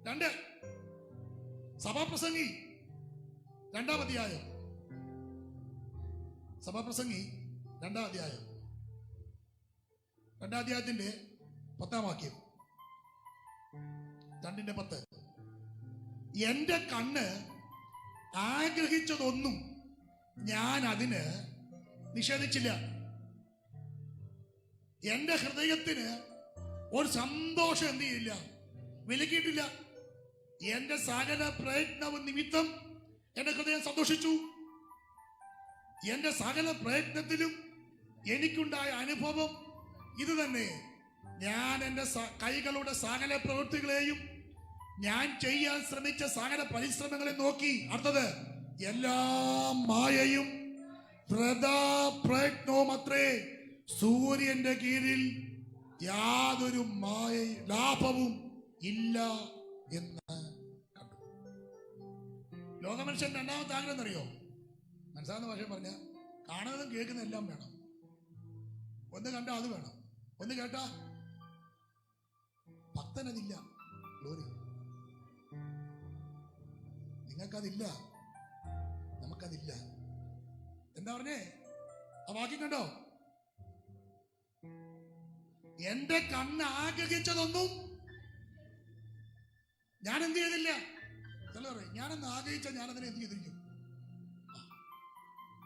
രണ്ട്, സഭാപ്രസംഗി 2-ാം അധ്യായം. സഭാപ്രസംഗി 2-ാം അധ്യായം, 2-ാം അധ്യായത്തിന്റെ 10-ാം വാക്യം. 2:10. എന്റെ കണ്ണ് ആഗ്രഹിച്ചതൊന്നും ഞാൻ അതിന് നിഷേധിച്ചില്ല. എന്റെ ഹൃദയത്തിന് ഒരു സന്തോഷം എന്ത് ചെയ്യില്ല, വിലക്കിയിട്ടില്ല. എന്റെ സകല പ്രയത്നവും നിമിത്തം എന്റെ ഹൃദയം സന്തോഷിച്ചു. എന്റെ സകല പ്രയത്നത്തിലും എനിക്കുണ്ടായ അനുഭവം ഇത് തന്നെ. ഞാൻ എന്റെ കൈകളുടെ സകല പ്രവൃത്തികളെയും ഞാൻ ചെയ്യാൻ ശ്രമിച്ച സകല പരിശ്രമങ്ങളെ നോക്കി അടുത്തത് എല്ലാം മായയും വൃഥാ പ്രയത്നവും അത്രേ. സൂര്യന്റെ കീഴിൽ യാതൊരു ലാഭവും ഇല്ല എന്ന് കണ്ടു. ലോകമനുഷ്യൻ 2-ാമത്തെ ആഗ്രഹം എന്നറിയോ? മനസ്സാകുന്ന ഭാഷ പറഞ്ഞ കാണുന്നതും കേൾക്കുന്ന എല്ലാം വേണം. ഒന്ന് കണ്ട അത് വേണം, ഒന്ന് കേട്ടാ ഭക്തനതില്ല. ഗ്ലോറി. നിങ്ങൾക്കതില്ല, നമുക്കതില്ല. എന്താ പറഞ്ഞേ? ആ വാക്യം കണ്ടോ? എന്റെ കണ്ണ് ആഗ്രഹിച്ചതൊന്നും ഞാൻ എന്ത് ചെയ്തില്ല. ഞാനെന്ന് ആഗ്രഹിച്ച ഞാനതിനെ എന്ത് ചെയ്തിരിക്കും?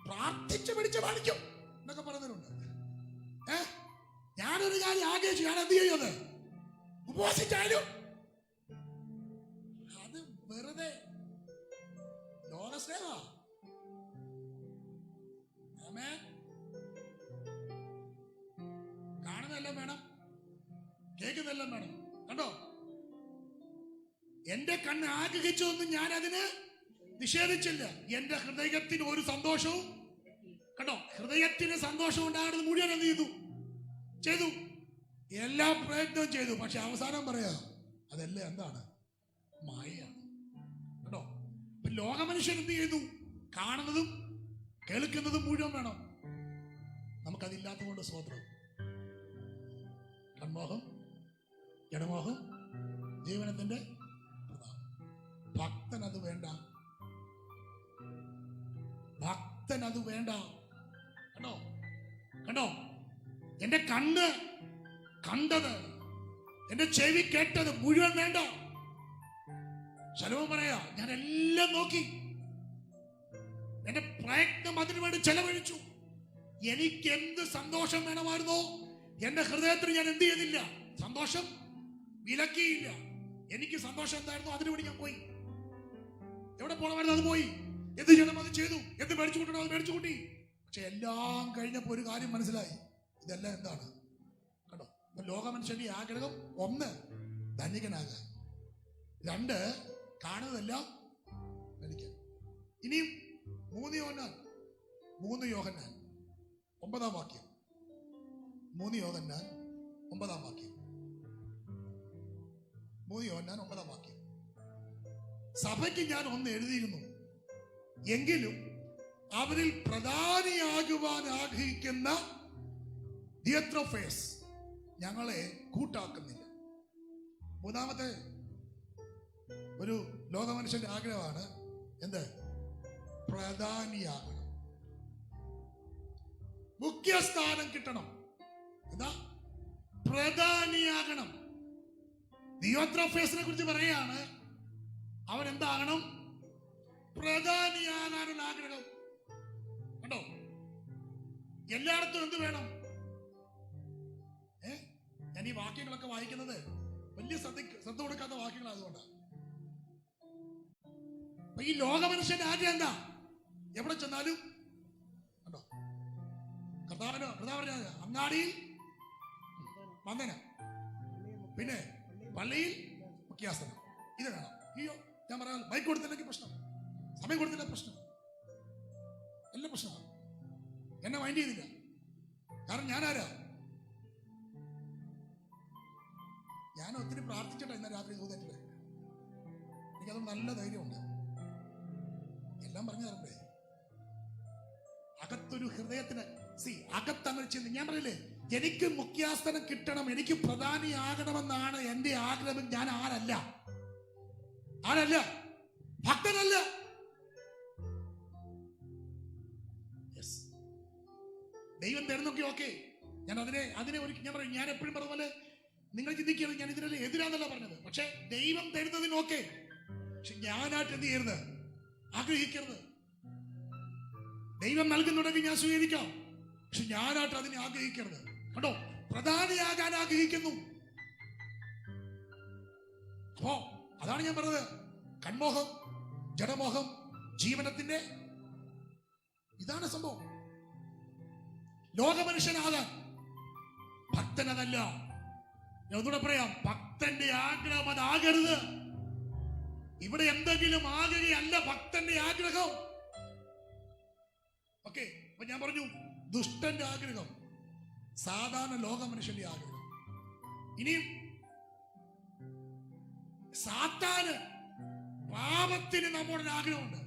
പ്രാർത്ഥിച്ച് പിടിച്ച് കാണിക്കും എന്നൊക്കെ പറയുന്നവരുണ്ട്. ഞാനൊരു കാര്യം ആഗ്രഹിച്ചു, ഞാൻ എന്ത് ചെയ്യുന്നത്? ഉപവസിച്ചാലും അത് വെറുതെ ലോകസ്നേഹ. കാണുന്നതെല്ലാം വേണം, കേൾക്കുന്നതെല്ലാം വേണം. കണ്ടോ? എന്റെ കണ്ണ് ആഗ്രഹിച്ചതൊന്നും ഞാൻ അതിന് നിഷേധിച്ചില്ല. എന്റെ ഹൃദയത്തിന് ഒരു സന്തോഷവും, കണ്ടോ, ഹൃദയത്തിന് സന്തോഷം ഉണ്ടാകുന്നത് മുഴുവൻ എന്ത് ചെയ്തു? എല്ലാ പ്രയത്നവും ചെയ്തു. പക്ഷെ അവസാനം പറയാ അതെല്ലാം എന്താണ്? മായയാണ്. കേട്ടോ? ലോകമനുഷ്യൻ എന്ത് ചെയ്തു? കാണുന്നതും കേൾക്കുന്നതും മുഴുവൻ വേണം. നമുക്കതില്ലാത്ത കൊണ്ട് സ്വതന്ത്രം. കൺമോഹം, ജഡമോഹം, ജീവനത്തിന്റെ പ്രധാനം. ഭക്തൻ അത് വേണ്ട, ഭക്തൻ അത് വേണ്ട. കണ്ടോ? കണ്ടോ? എന്റെ കണ്ണ് കണ്ടത്, എന്റെ ചെവി കേട്ടത് മുഴുവൻ വേണ്ട. ശലോമോൻ പറയാ, ഞാൻ എല്ലാം നോക്കി, എന്റെ പ്രയത്നം അതിനു വേണ്ടി ചെലവഴിച്ചു. എനിക്ക് എന്ത് സന്തോഷം വേണമായിരുന്നോ എന്റെ ഹൃദയത്തിൽ ഞാൻ എന്ത് ചെയ്തില്ല? സന്തോഷം വിലക്കിയില്ല. എനിക്ക് സന്തോഷം എന്തായിരുന്നു അതിനു വേണ്ടി ഞാൻ പോയി. എവിടെ പോകണമായിരുന്നു അത് പോയി. എന്ത് ചെയ്യണം അത് ചെയ്തു. എന്ത് മേടിച്ചു കൂട്ടണം അത് മേടിച്ചു കൂട്ടി. പക്ഷെ എല്ലാം കഴിഞ്ഞപ്പോ ഒരു കാര്യം മനസ്സിലായി, ഇതെല്ലാം എന്താണ്? കണ്ടോ? ലോകമനുഷ്യന്റെ ആഗ്രഹം 1 ധനികനാകാൻ, 2 കാണുന്നതെല്ലാം മേടിക്കാൻ. ഇനിയും 3 യോഹന്നാൻ 9-ാം വാക്യം. 3 യോഹന്നാൻ 9-ാം വാക്യം. 3 യോഹന്നാൻ 9-ാം വാക്യം. സഭയ്ക്ക് ഞാൻ ഒന്ന് എഴുതിയിരുന്നു, എങ്കിലും അവരിൽ പ്രധാനിയാകുവാൻ ആഗ്രഹിക്കുന്ന ദിയത്രോഫേസ് ഞങ്ങളെ കൂട്ടാക്കുന്നില്ല. 3-ാമത്തെ ഒരു ലോകമനുഷ്യന്റെ ആഗ്രഹമാണ് എന്ത്? പ്രധാനിയാകണം, മുഖ്യസ്ഥാനം കിട്ടണം. എന്താ? പ്രധാനിയാകണം. ദിയോത്രോഫേസിനെ കുറിച്ച് പറയാണ്, അവൻ എന്താകണം? പ്രധാനിയാകാനുള്ള ആഗ്രഹം. കണ്ടോ? എല്ലായിടത്തും എന്ത് വേണം? ഞാൻ ഈ വാക്യങ്ങളൊക്കെ വായിക്കുന്നത് വലിയ ശ്രദ്ധ കൊടുക്കാത്ത വാക്യങ്ങളായതുകൊണ്ടാണ്. ഈ ലോകമനുഷ്യന്റെ ആഗ്രഹം എന്താ? എവിടെ ചെന്നാലും കണ്ടോ? കർത്താവിന് അങ്ങാടിയിൽ വന്ദനം, പിന്നെ പള്ളിയിൽ മുഖ്യാസനം. ഇത് വേണം. അയ്യോ, ഞാൻ പറയാം, ബൈക്ക് കൊടുത്തില്ലെങ്കിൽ പ്രശ്നം, സമയം കൊടുത്തില്ല പ്രശ്നം, എല്ലാം പ്രശ്നമാണ്. എന്നെ മൈൻഡ് ചെയ്തില്ല. കാരണം ഞാനാരാ? ഞാൻ ഒത്തിരി പ്രാർത്ഥിച്ചിട്ടാ ഇന്ന രാത്രി തോന്നിട്ടില്ല. എനിക്കത് നല്ല ധൈര്യമുണ്ട്. എല്ലാം പറഞ്ഞു തരണ്ടേ? അകത്തൊരു ഹൃദയത്തിന് അകത്തങ്ങനെ ചെയ്യുന്നത്. ഞാൻ പറയില്ലേ, എനിക്ക് മുഖ്യാസനം കിട്ടണം, എനിക്ക് പ്രധാനിയാകണമെന്നാണ് എന്റെ ആഗ്രഹം. ഞാൻ ആരല്ല. ഭക്തനല്ല. ദൈവം തരുന്നൊക്കെ ഓക്കെ. ഞാൻ അതിനെ ഒരു ഞാൻ എപ്പോഴും പറഞ്ഞ പോലെ നിങ്ങൾ ചിന്തിക്കുന്നത് ഞാൻ ഇതിനെല്ലാം എതിരാന്നല്ല പറഞ്ഞത്. പക്ഷെ ദൈവം തരുന്നതിന് ഓക്കെ. പക്ഷെ ഞാനായിട്ട് എന്ത് ചെയ്യരുത്? ആഗ്രഹിക്കരുത്. ദൈവം നൽകുന്നുണ്ടെങ്കിൽ ഞാൻ സ്വീകരിക്കാം. പക്ഷെ ഞാനായിട്ട് അതിനെ ആഗ്രഹിക്കരുത്. കണ്ടോ, പ്രധാനിയാകാൻ ആഗ്രഹിക്കുന്നു. അപ്പോ അതാണ് ഞാൻ പറഞ്ഞത്. കൺമോഹം, ജഡമോഹം, ജീവനത്തിന്റെ ഇതാണ് സംഭവം. ലോകമനുഷ്യനാകാൻ. ഭക്തനതല്ല. ഞാൻ ഒന്നുകൂടെ പറയാം, ഭക്തന്റെ ആഗ്രഹം അതാകരുത്. ഇവിടെ എന്തെങ്കിലും ആകുകയല്ല ഭക്തന്റെ ആഗ്രഹം. ഓക്കെ, അപ്പൊ ഞാൻ പറഞ്ഞു ദുഷ്ടന്റെ ആഗ്രഹം, സാധാരണ ലോക മനുഷ്യന്റെ ആഗ്രഹം. ഇനിയും സാത്താന്, പാപത്തിന് നമ്മുടെ ആഗ്രഹമുണ്ട്.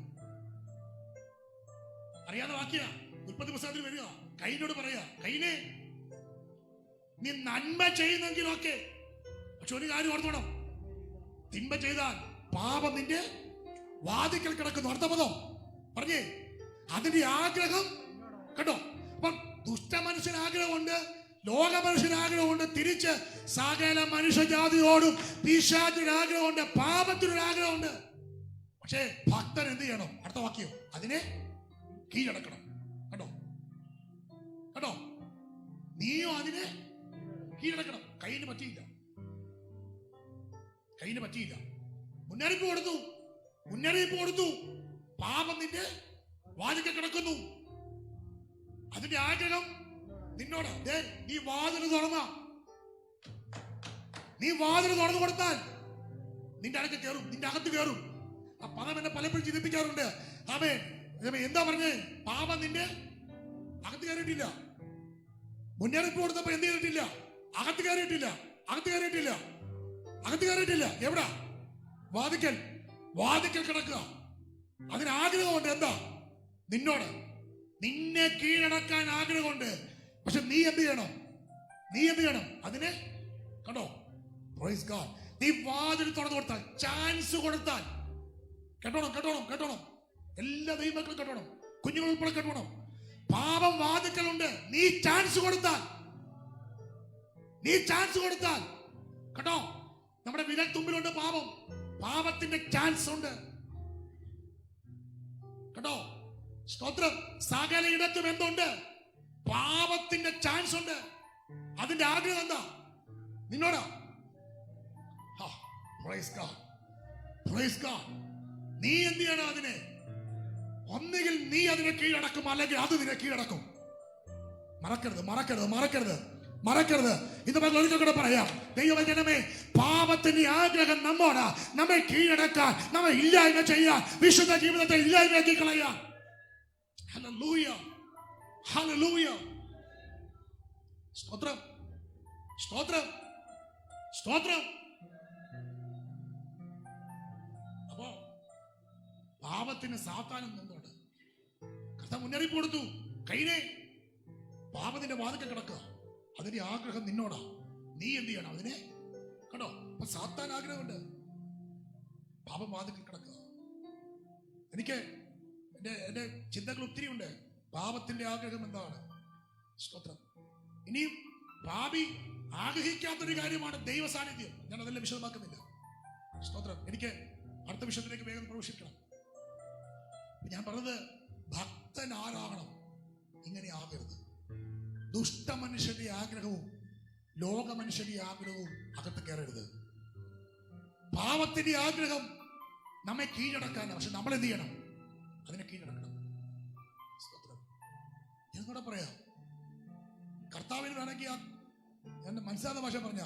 അറിയാതെ വാക്യ ഉൽപ്പത്തി പുസ്തകത്തിൽ വരിക, കൈനോട് പറയാ, കൈനെ നീ നന്മ ചെയ്യുന്നെങ്കിലൊക്കെ, പക്ഷെ ഒരു കാര്യം ഓർത്തോണം, തിന്മ ചെയ്താൽ പാപം നിന്റെ വാതിക്കൽ കിടക്കുന്നു. അർത്ഥപദം പറഞ്ഞേ, അതിന്റെ ആഗ്രഹം കേട്ടോ. അപ്പം ദുഷ്ട മനുഷ്യന് ആഗ്രഹമുണ്ട്, ലോക മനുഷ്യന് ആഗ്രഹമുണ്ട്, തിരിച്ച് സകല മനുഷ്യജാതിയോടും പിശാചിന് ആഗ്രഹമുണ്ട്, പാപത്തിനൊരു ആഗ്രഹമുണ്ട്. പക്ഷേ ഭക്തൻ എന്ത് ചെയ്യണം? അടുത്ത വാക്യം, അതിനെ കീഴടക്കണം. കേട്ടോ കേട്ടോ, നീയോ അതിനെ കീഴടക്കണം. കയ്യിന് പറ്റിയില്ല, കയ്യിന് പറ്റിയില്ല. മുന്നറിയിപ്പ് കൊടുത്തു. പാപം നിന്റെ വാതിക്കൽ കിടക്കുന്നു. അതിന്റെ ആഗ്രഹം നിന്നോട്, നീ വാതിൽ തുറന്നു കൊടുത്താൽ നിന്റെ അകത്ത് കയറും, നിന്റെ അകത്ത് കയറും. ആ പദം എന്നെ പലപ്പോഴും ചിന്തിപ്പിക്കാറുണ്ട്. ആമേൻ. എന്താ പറഞ്ഞേ? പാപം നിന്റെ അകത്ത് കയറിയിട്ടില്ല. മുന്നറിയിപ്പ് കൊടുത്തപ്പോ എന്ത് ചെയ്തിട്ടില്ല? അകത്ത് കയറിയിട്ടില്ല. എവിടാ? വാതിക്കൽ കിടക്കുക. അതിനാഗ്രഹമുണ്ട്. എന്താ? നിന്നോട്, നിന്നെ കീഴടക്കാൻ ആഗ്രഹമുണ്ട്. പക്ഷെ നീ എന്ത് ചെയ്യണം? അതിനെ കണ്ടോ, പ്രൈസ് ഗോഡ്. നീ വാതിൽ തുറന്നു കൊടുത്താൽ, ചാൻസ് കൊടുത്താൽ, കേട്ടോണം, എല്ലാ ദൈവമക്കളും കേട്ടോണം, കുഞ്ഞുങ്ങൾ ഉൾപ്പെടെ കേട്ടോണം. പാപം വാതിക്കലുണ്ട്. നീ ചാൻസ് കൊടുത്താൽ കേട്ടോ, നമ്മുടെ വിരൽ തുമ്പിലുണ്ട് പാപത്തിന്റെ ചാൻസ് ഉണ്ട്. കേട്ടോ, സ്തോത്രം. സകല ഇടത്തും എന്തുണ്ട്? പാപത്തിന്റെ ചാൻസ് ഉണ്ട്. അതിന്റെ ആഗ്രഹം എന്താ? നിന്നോടാ. നീ എന്ത് ചെയ്യണം? അതിനെ ഒന്നുകിൽ നീ അതിനെ കീഴടക്കും, അല്ലെങ്കിൽ അത് നിന്നെ കീഴടക്കും. മറക്കരുത്. ഇന്ന് ഒരിക്കൽ കൂടെ പറയാം, ദൈവജനമേ, പാപത്തിന്റെ ആഗ്രഹം നമ്മോടാ. നമ്മെ കീഴടക്കാൻ, നമ്മെ ഇല്ലായ്മ ചെയ്യാൻ, വിശുദ്ധ ജീവിതത്തെ ഇല്ലായ്മയാക്കി കളയാൻ. ഹല്ലേലൂയ. സ്തോത്രം. അപ്പോ പാപത്തിന് സാത്താനും നിന്നോട് കർത്താവ് മുന്നറിയിപ്പ് കൊടുത്തു. കൈനെ പാപത്തിന്റെ വാതിക്കൽ കിടക്കുക. അതിന്റെ ആഗ്രഹം നിന്നോടാ. നീ എന്ത് ചെയ്യണം? അതിനെ കേട്ടോ. അപ്പൊ സാത്താൻ ആഗ്രഹമുണ്ട്, പാപം വാതിക്കൽ കിടക്കുക. എനിക്ക് എന്റെ ചിന്തകൾ ഒത്തിരി ഉണ്ട്. പാപത്തിന്റെ ആഗ്രഹം എന്താണ്? സ്തോത്രം. ഇനിയും പാപി ആഗ്രഹിക്കാത്തൊരു കാര്യമാണ് ദൈവ സാന്നിധ്യം. ഞാൻ അതെല്ലാം വിശദമാക്കുന്നില്ല. സ്തോത്രം. എനിക്ക് അടുത്ത വിഷയത്തിലേക്ക് വേഗം പ്രവേശിക്കണം. ഞാൻ പറഞ്ഞത്, ഭക്തൻ ആരാകണം? ഇങ്ങനെ ആകരുത്. ദുഷ്ട മനുഷ്യന്റെ ആഗ്രഹവും ലോക മനുഷ്യന്റെ ആഗ്രഹവും അകത്ത് കയറരുത്. പാപത്തിന്റെ ആഗ്രഹം നമ്മെ കീഴടക്കാനാണ്. പക്ഷെ നമ്മൾ എന്ത് ചെയ്യണം? അതിനെ കീഴടക്കണം. എന്നോട് പറയാം, കർത്താവിന് വേണമെങ്കിൽ എന്റെ മനസ്സിലാകുന്ന ഭാഷ പറഞ്ഞ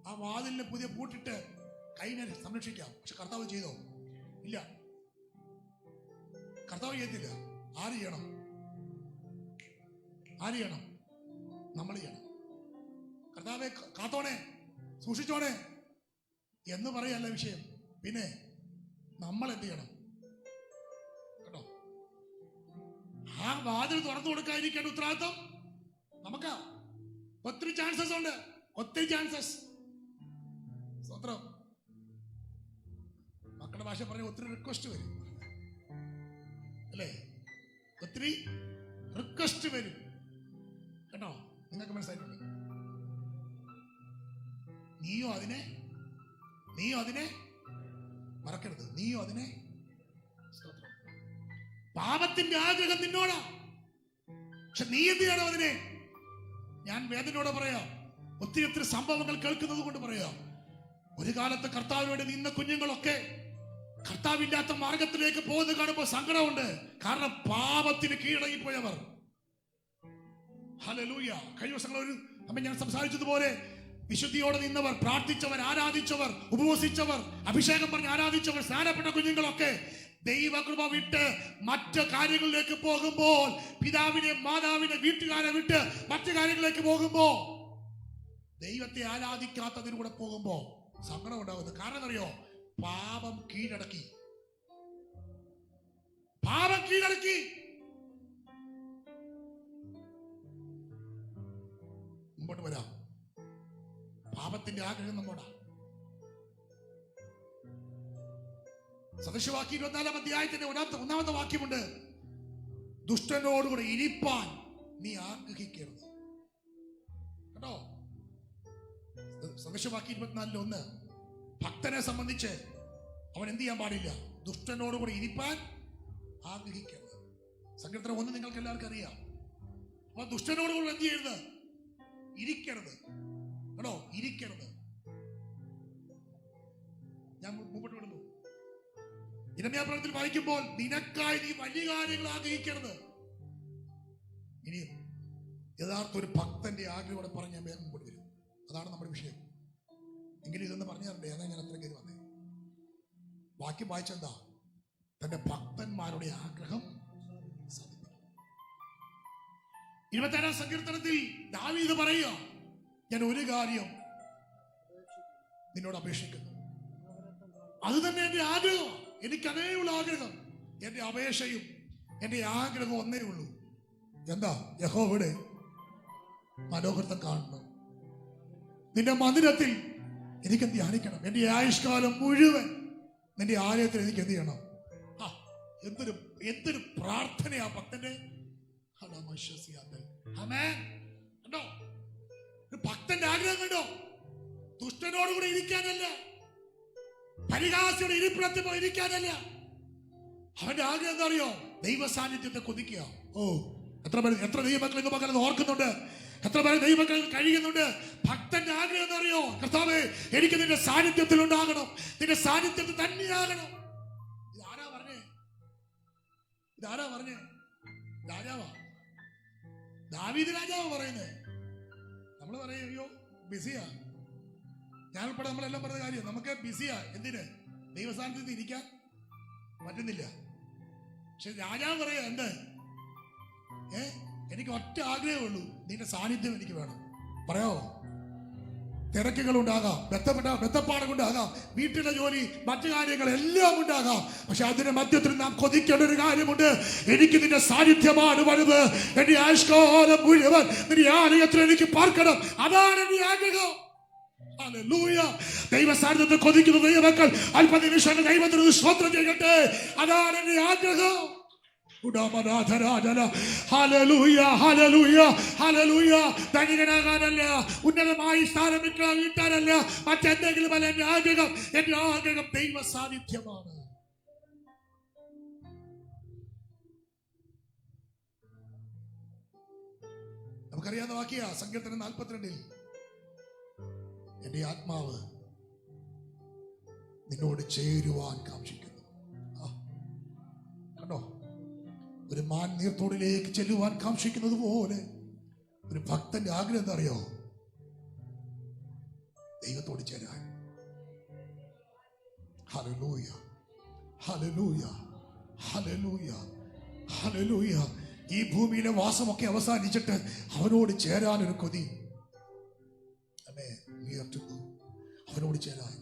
ആ വാതിലിന് പുതിയ പൂട്ടിട്ട് കൈനെ സംരക്ഷിക്കാം. പക്ഷെ കർത്താവ് ചെയ്തോ? ഇല്ല, കർത്താവ് ചെയ്തില്ല. ആര് ചെയ്യണം? നമ്മൾ ചെയ്യണം. കർത്താവെ കാത്തോണേ, സൂക്ഷിച്ചോണേ എന്ന് പറയല്ല വിഷയം. പിന്നെ നമ്മൾ എന്ത് ചെയ്യണം? കേട്ടോ, ആ വാതിൽ തുറന്നു കൊടുക്കാതിരിക്കേണ്ട ഉത്തരവാദിത്വം നമുക്കാ. ഒത്തിരി ചാൻസസ് ഉണ്ട്. സ്വന്തം മക്കളുടെ ഭാഷ ഭാഷ പറഞ്ഞ ഒത്തിരി റിക്വസ്റ്റ് വരും അല്ലേ? ഒത്തിരി റിക്വസ്റ്റ് വരും കേട്ടോ. നിങ്ങൾക്ക് മനസ്സിലായിട്ടുണ്ട്? നീയോ അതിനെ മറക്കരുത്. നീയോ അതിനെ. പാപത്തിന്റെ ആഗ്രഹം നിന്നോടാ, പക്ഷെ നീ എന്ത് ചെയ്യണം അതിനെ? ഞാൻ വേദനയോടെ പറയാം, ഒത്തിരി സംഭവങ്ങൾ കേൾക്കുന്നത് കൊണ്ട് പറയാം. ഒരു കാലത്ത് കർത്താവിന് വേണ്ടി നിന്ന കുഞ്ഞുങ്ങളൊക്കെ കർത്താവില്ലാത്ത മാർഗത്തിലേക്ക് പോകുന്നത് കാണുമ്പോൾ സങ്കടമുണ്ട്. കാരണം പാപത്തിന് കീഴടങ്ങിപ്പോയവർ. ഹല്ലേലൂയ. കഴിഞ്ഞ ദിവസങ്ങൾ ഞാൻ സംസാരിച്ചതുപോലെ വിശുദ്ധിയോടെ നിന്നവർ, പ്രാർത്ഥിച്ചവർ, ആരാധിച്ചവർ, ഉപവസിച്ചവർ, അഭിഷേകം പറഞ്ഞ് ആരാധിച്ചവർ, സ്നാനപ്പെട്ട കുഞ്ഞുങ്ങളൊക്കെ ദൈവകൃപ വിട്ട് മറ്റു കാര്യങ്ങളിലേക്ക് പോകുമ്പോൾ, പിതാവിനെ മാതാവിനെ വീട്ടുകാരെ വിട്ട് മറ്റു കാര്യങ്ങളിലേക്ക് പോകുമ്പോ, ദൈവത്തെ ആരാധിക്കാത്തതിലൂടെ പോകുമ്പോ സങ്കടം ഉണ്ടാകുന്നത്. കാരണം അറിയോ? പാപം കീഴടക്കി. മുമ്പോട്ട് വരാം. പാപത്തിന്റെ ആഗ്രഹം നമ്മോടാ. സദൃശവാക്യം 24 അധ്യായത്തിന്റെ 1-ാമത്തെ വാക്യമുണ്ട്. ദുഷ്ടനോടുകൂടെ ഇരിപ്പാൻ നീ ആഗ്രഹിക്കരുത് കേട്ടോ. സദൃശവാക്യം 24:1 ഭക്തനെ സംബന്ധിച്ച് അവൻ എന്ത് ചെയ്യാൻ പാടില്ല? ദുഷ്ടനോടുകൂടെ ഇരിപ്പാൻ ആഗ്രഹിക്കരുത്. സങ്കീർത്തനം 1 നിങ്ങൾക്ക് എല്ലാവർക്കും അറിയാം. അപ്പൊ ദുഷ്ടനോടുകൂടെ എന്ത് ചെയ്യരുത്? ഇരിക്കരുത് കേട്ടോ. ഇരിക്കരുത്. ഞാൻ മുമ്പോട്ട് വിടുന്നു. ഇരമ്യാ പ്രവചനത്തിൽ വായിക്കുമ്പോൾ നിനക്കായി നീ വലിയ കാര്യങ്ങൾ ആഗ്രഹിക്കരുത്. ഇനിയും യഥാർത്ഥ ഒരു ഭക്തന്റെ ആഗ്രഹത്തോടെ പറഞ്ഞ് ഞാൻ വേഗം മുമ്പോട്ട് വരും. അതാണ് നമ്മുടെ വിഷയം. എങ്കിലും ഇതൊന്ന് പറഞ്ഞു തരണ്ടേ? അതാ ഞാൻ അത്രയും കയറി വന്നേ. വാക്യം വായിച്ചെന്താ? തന്റെ ഭക്തന്മാരുടെ ആഗ്രഹം സാധിക്കും. 26-ാം സങ്കീർത്തനത്തിൽ ദാവീദ് പറയുക, ഞാൻ ഒരു കാര്യം നിന്നോട് അപേക്ഷിക്കുന്നു, അത് തന്നെ എന്റെ ആഗ്രഹം. എനിക്ക് അതേയുള്ള ആഗ്രഹം. എന്റെ അപേക്ഷയും എന്റെ ആഗ്രഹവും ഒന്നേ ഉള്ളൂ. എന്താ? യഹോവയുടെ മനോഹരത്വം കാണണം. നിന്റെ മന്ദിരത്തിൽ എനിക്ക് ധ്യാനിക്കണം. എന്റെ ആയുഷ്കാലം മുഴുവൻ നിന്റെ ആലയത്തിൽ എനിക്ക് എന്ത് ചെയ്യണം? എന്തൊരു പ്രാർത്ഥനയാ ഭക്തന്റെ. കണ്ടോ? ഭക്തന്റെ ആഗ്രഹം കണ്ടോ? ദുഷ്ടനോടുകൂടെ ഇരിക്കാനല്ല, പരിഹാസിയുടെ ഇരിപ്പിടത്തിൽ പോയി ഇരിക്കാനല്ല. അവന്റെ ആഗ്രഹം എന്താ അറിയോ? ദൈവ സാന്നിധ്യത്തെ കൊതിക്കുക. എത്ര ദൈവമക്കൾ ഇന്ന് പകരം ഓർക്കുന്നുണ്ട്? എത്ര പേര് ദൈവമക്കൾ കഴിയുന്നുണ്ട്? ഭക്തന്റെ ആഗ്രഹം എന്താ അറിയോ? കർത്താവേ, എനിക്ക് നിന്റെ സാന്നിധ്യത്തിൽ ഉണ്ടാകണം, നിന്റെ സാന്നിധ്യത്തിൽ തന്നെയാകണം. ഇതാരാ പറഞ്ഞേ? രാജാവാ, ദാവീദ് രാജാവാ പറയുന്നേ. നമ്മൾ പറയും അയ്യോ ബിസിയാ. ഞാൻ ഉൾപ്പെടെ നമ്മളെല്ലാം പറഞ്ഞ കാര്യം, നമുക്ക് ബിസിയാ. എന്തിന്? ദൈവസ്ഥാനത്ത് ഇരിക്കാൻ പറ്റുന്നില്ല. പക്ഷെ രാജാവ് പറയാ, എന്ത്? എനിക്ക് ഒറ്റ ആഗ്രഹമേ ഉള്ളൂ, നിന്റെ സാന്നിധ്യം എനിക്ക് വേണം. പറയാവോ? തിരക്കുകൾ ഉണ്ടാകാം, ബന്ധപ്പാടുണ്ടാകാം, വീട്ടിലെ ജോലി, മറ്റു കാര്യങ്ങൾ എല്ലാം ഉണ്ടാകാം. പക്ഷെ അതിന്റെ മധ്യത്തിൽ നാം കൊതിക്കേണ്ട ഒരു കാര്യമുണ്ട്. എനിക്ക് നിന്റെ സാന്നിധ്യമാണ് വലുത്. എന്റെ ആയുഷ്കാലം മുഴുവൻ നിന്റെ ആലയത്തിൽ എനിക്ക് പാർക്കണം. അതാണ് എന്റെ ആഗ്രഹം. ദൈവ സാന്നിധ്യത്തിൽ കൊതിക്കുന്ന ദൈവമക്കൾ അല്പനിമിഷം ദൈവത്തിന് സ്തോത്രം ചെയ്യട്ടെ. അതാണ് എന്റെ ആഗ്രഹം. ധനികനാകാനല്ല, ഉന്നതമായി സ്ഥാനം വീട്ടാനല്ല, മറ്റെന്തെങ്കിലും അല്ല എന്റെ ആഗ്രഹം. എന്റെ ആഗ്രഹം ദൈവ സാന്നിധ്യമാണ്. നമുക്കറിയാവുന്ന വാക്യ സങ്കീർത്തനം 42 എന്റെ ആത്മാവ് നിന്നോട് ചേരുവാൻ കാക്ഷിക്കുന്നു. കണ്ടോ? ഒരു മാൻ നീർത്തോടിലേക്ക് ചെല്ലുവാൻ കാക്ഷിക്കുന്നത് പോലെ ഒരു ഭക്തന്റെ ആഗ്രഹം എന്താ അറിയോ? ദൈവത്തോട് ചേരാൻ. ഹല്ലേലൂയ, ഹല്ലേലൂയ, ഹല്ലേലൂയ, ഹല്ലേലൂയ. ഈ ഭൂമിയിലെ വാസമൊക്കെ അവസാനിച്ചിട്ട് അവനോട് ചേരാൻ ഒരു കൊതി. അവനോട് ചേരാൻ,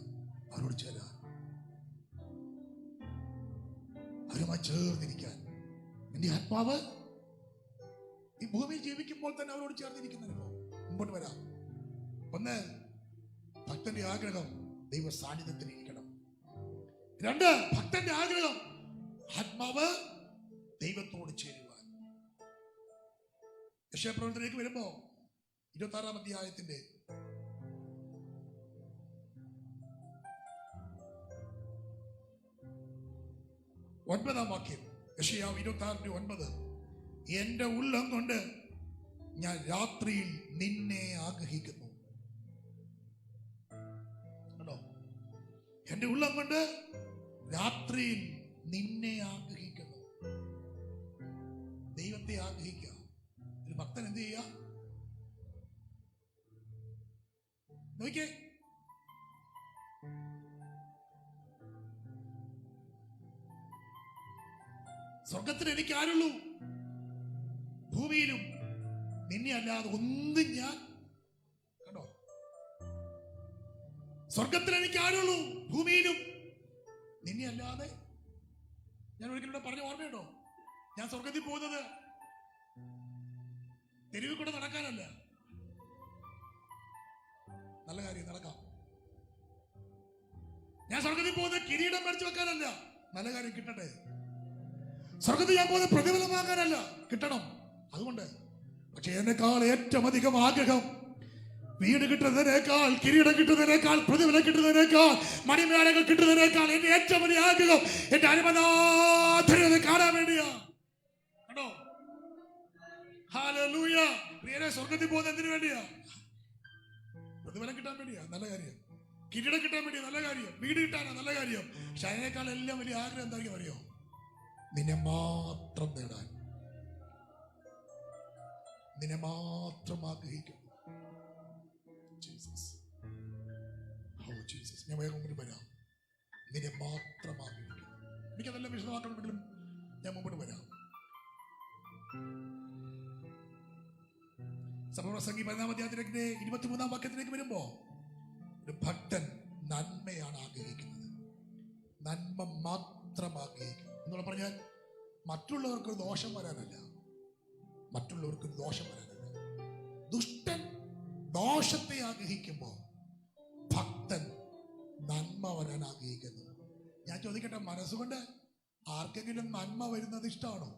അവരുമായി ചേർന്നിരിക്കാൻ. എന്റെ ആത്മാവ് ഈ ഭൂമിയിൽ ജീവിക്കുമ്പോൾ തന്നെ അവരോട് ചേർന്നിരിക്കുന്നല്ലോ. മുമ്പോട്ട് വരാം. ഒന്ന്, ഭക്തന്റെ ആഗ്രഹം ദൈവ സാന്നിധ്യത്തിൽ ഇരിക്കണം. രണ്ട്, ഭക്തന്റെ ആഗ്രഹം ആത്മാവ് ദൈവത്തോട് ചേരുവാൻ. യെശയ്യാപ്രവചനത്തിലേക്ക് വരുമ്പോ 26-ാം അധ്യായത്തിന്റെ 9-ാം വാക്യം. യെശയ്യാവ് 26:9. എന്റെ ഉള്ളം കൊണ്ട് ഞാൻ രാത്രിയിൽ നിന്നെ ആഗ്രഹിക്കുന്നു. കണ്ടോ? എന്റെ ഉള്ളം കൊണ്ട് രാത്രിയിൽ നിന്നെ ആഗ്രഹിക്കുന്നു. ദൈവത്തെ ആഗ്രഹിക്കുക. ഒരു ഭക്തൻ എന്ത് ചെയ്യുക? നോക്കിയേ, സ്വർഗത്തിൽ എനിക്ക് ആരുള്ളൂ? ഭൂമിയിലും നിന്നെ അല്ലാതെ ഒന്നും ഞാൻ. കണ്ടോ? സ്വർഗത്തിൽ എനിക്ക് ആരുള്ളൂ? ഭൂമിയിലും നിന്നെ അല്ലാതെ. ഞാൻ ഒരിക്കലും പറഞ്ഞ ഓർമ്മയുണ്ടോ? ഞാൻ സ്വർഗത്തിൽ പോകുന്നത് തെരുവിൽ കൂടെ നടക്കാനല്ല. നല്ല കാര്യം, നടക്കാം. ഞാൻ സ്വർഗത്തിൽ പോകുന്നത് കിരീടം മേടിച്ചു വെക്കാനല്ല. നല്ല കാര്യം, കിട്ടട്ടെ. സ്വർഗത്തിൽ ഞാൻ പോകുന്നത് പ്രതിഫലം വാങ്ങാനല്ല, കിട്ടണം. അതുകൊണ്ട് പക്ഷെ എന്നെക്കാൾ ഏറ്റവും അധികം ആഗ്രഹം വീട് കിട്ടുന്നതിനേക്കാൾ, കിരീടം കിട്ടുന്നതിനേക്കാൾ, പ്രതിഫലം കിട്ടുന്നതിനേക്കാൾ, മണിമേളകൾ കിട്ടുന്നതിനേക്കാൾ എന്റെ ഏറ്റവും വലിയ ആഗ്രഹം എന്റെ അരുമനാഥനെ കാണാൻ വേണ്ടിയാ. കണ്ടോ? ഹല്ലേലൂയ. പ്രിയരെ, സ്വർഗത്തിൽ പോകുന്നത് എന്തിനു വേണ്ടിയാ? പ്രതിഫലം കിട്ടാൻ വേണ്ടിയാ. നല്ല കാര്യം. കിരീടം കിട്ടാൻ വേണ്ടിയാ. നല്ല കാര്യം. വീട് കിട്ടാനാ. നല്ല കാര്യം. പക്ഷെ അതിനേക്കാൾ എല്ലാം വലിയ ആഗ്രഹം എന്തായിരിക്കും അറിയോ? നിന്നെ മാത്രം നേടാൻ, നിന്നെ മാത്രം ആഗ്രഹിക്കും. ഞാൻ വേഗം മുമ്പോട്ട് വരാം. നിന്നെ മാത്രം ആഗ്രഹിക്കും. എനിക്കതെല്ലാം വിശദമാക്കണമെങ്കിലും ഞാൻ മുമ്പോട്ട് വരാം. സഭപ്രസംഗി 14-ാം അധ്യായത്തിലേക്ക് 23-ാം വാക്യത്തിലേക്ക് വരുമ്പോ, ഒരു ഭക്തൻ നന്മയാണ് ആഗ്രഹിക്കുന്നത്. നന്മ മാത്രം ആഗ്രഹിക്കും എന്നുള്ള പറഞ്ഞാൽ മറ്റുള്ളവർക്ക് ദോഷം വരാനല്ല. മറ്റുള്ളവർക്ക് ദോഷം വരാനല്ല. ദുഷ്ടൻ ദോഷത്തെ ആഗ്രഹിക്കുമ്പോ ഭക്തൻ നന്മ വരാൻ ആഗ്രഹിക്കുന്നു. ഞാൻ ചോദിക്കട്ടെ, മനസ്സുകൊണ്ട് ആർക്കെങ്കിലും നന്മ വരുന്നത് ഇഷ്ടമാണോ?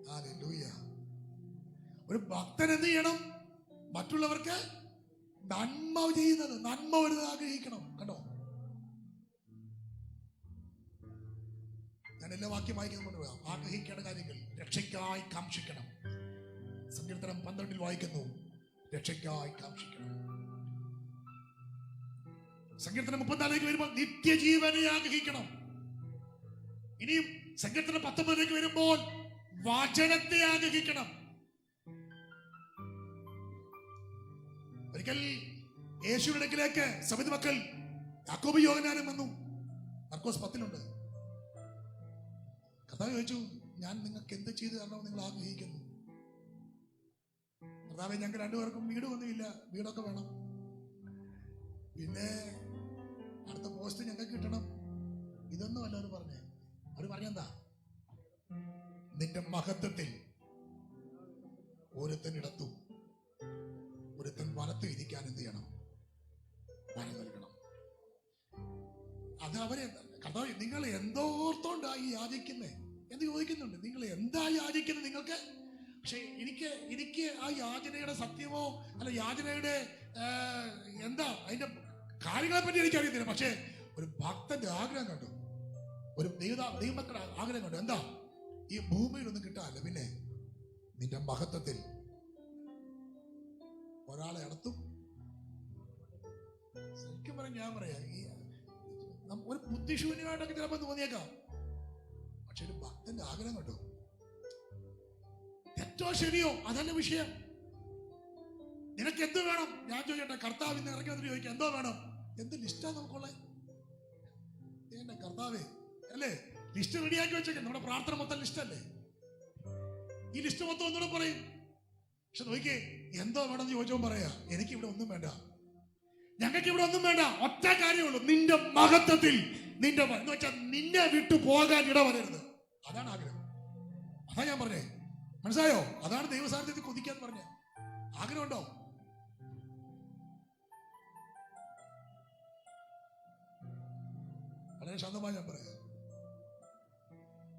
ഹല്ലേലൂയ. ഒരു ഭക്തൻ എന്ത് ചെയ്യണം? മറ്റുള്ളവർക്ക് നന്മ ചെയ്യുന്നത്, നന്മ വരുന്നത് ആഗ്രഹിക്കണം. കണ്ടോ? ഞാൻ എല്ലാ വാക്യം വായിക്കുന്നത് കൊണ്ട് ആഗ്രഹിക്കേണ്ട കാര്യങ്ങൾ. രക്ഷയ്ക്കായി കാക്ഷിക്കണം. സങ്കീർത്തനം 12 വായിക്കുന്നു, രക്ഷയ്ക്കായി കാക്ഷിക്കണം. സങ്കീർത്തനം 34 വരുമ്പോൾ നിത്യജീവനെ ആഗ്രഹിക്കണം. ഇനിയും സങ്കീർത്തനം 19 വരുമ്പോൾ വചനത്തെ ആഗ്രഹിക്കണം. ഒരിക്കൽ യേശുവിന്റെ അടുക്കലേക്ക് സമിതി മക്കൾ യാക്കോബ് യോഹന്നാനും വന്നു. മർക്കോസ് 10 കർത്താവ് ചോദിച്ചു, ഞാൻ നിങ്ങൾക്ക് എന്ത് ചെയ്തു തരണമെന്ന് നിങ്ങൾ ആഗ്രഹിക്കുന്നു? കർത്താവേ, ഞങ്ങൾക്ക് രണ്ടുപേർക്കും വീട് ഒന്നുമില്ല, വീടൊക്കെ വേണം. പിന്നെ അടുത്ത പോസ്റ്റ് ഞങ്ങൾക്ക് കിട്ടണം. ഇതൊന്നും അല്ല അവർ പറഞ്ഞേ. അവർ പറഞ്ഞെന്താ? നിന്റെ മഹത്വത്തിൽ ഒരുത്തൻ ഇടത്തും ഒരുത്തൻ വലത്തും ഇരിക്കാൻ എന്ത് ചെയ്യണം? വരം നൽകണം. അത് അവരെ കർത്താവ്, നിങ്ങൾ എന്തോർത്തോണ്ടായി യാചിക്കുന്നേ എന്ന് ചോദിക്കുന്നുണ്ട്. നിങ്ങൾ എന്താ യാചിക്കുന്നത് നിങ്ങൾക്ക്? പക്ഷെ എനിക്ക് ആ യാചനയുടെ സത്യമോ അല്ല യാചനയുടെ എന്താ അതിന്റെ കാര്യങ്ങളെ പറ്റി എനിക്കറിയത്തില്ല. പക്ഷെ ഒരു ഭക്തന്റെ ആഗ്രഹം കണ്ടു, ഒരു ദൈവമക്കളുടെ ആഗ്രഹം കണ്ടു. എന്താ? ഈ ഭൂമിയിലൊന്നും കിട്ടാല്ല, പിന്നെ നിന്റെ മഹത്വത്തിൽ ഒരാളെ അടുത്തും. ശരിക്കും പറയാം, ഞാൻ പറയാം, ഈ ഒരു ബുദ്ധിശൂന്യമായിട്ടൊക്കെ ചിലപ്പോൾ തോന്നിയേക്കാം. പക്ഷെ ഒരു ഭക്തന്റെ ആഗ്രഹം കണ്ടു. തെറ്റോ ശരിയോ അതല്ല വിഷയം. നിനക്ക് എന്ത് വേണം? ഞാൻ ചോദിക്കട്ടെ, കർത്താവ് ഇന്ന് ഇറങ്ങി വന്നിട്ട് ചോദിക്കാം, എന്തോ വേണം? എന്ത് ലിസ്റ്റാ നമുക്കുള്ള? എന്റെ കർത്താവേ, അല്ലേ? ലിസ്റ്റ് റെഡിയാക്കി വെച്ചേക്കെ. നമ്മുടെ പ്രാർത്ഥന മൊത്തം ലിസ്റ്റ് അല്ലേ? ഈ ലിസ്റ്റ് മൊത്തം ഒന്നുകൂടെ പറയും. പക്ഷെ നോക്കിയേ, എന്തോ വേണമെന്ന് ചോദിച്ചോ പറയാ, എനിക്ക് ഇവിടെ ഒന്നും വേണ്ട, ഞങ്ങൾക്ക് ഇവിടെ ഒന്നും വേണ്ട, ഒറ്റ കാര്യമുള്ളൂ, നിന്റെ മഹത്വത്തിൽ നിന്റെ എന്ന് വെച്ചാൽ നിന്നെ വിട്ടു പോകാൻ ഇടവരരുത്. അതാണ് ആഗ്രഹം. അതാ ഞാൻ പറഞ്ഞേ, മനസ്സിലായോ? അതാണ് ദൈവസാന്നിധ്യത്തിൽ കൊതിക്കാൻ പറഞ്ഞ ആഗ്രഹമുണ്ടോ? വളരെ ശാന്തമായി ഞാൻ പറയാം,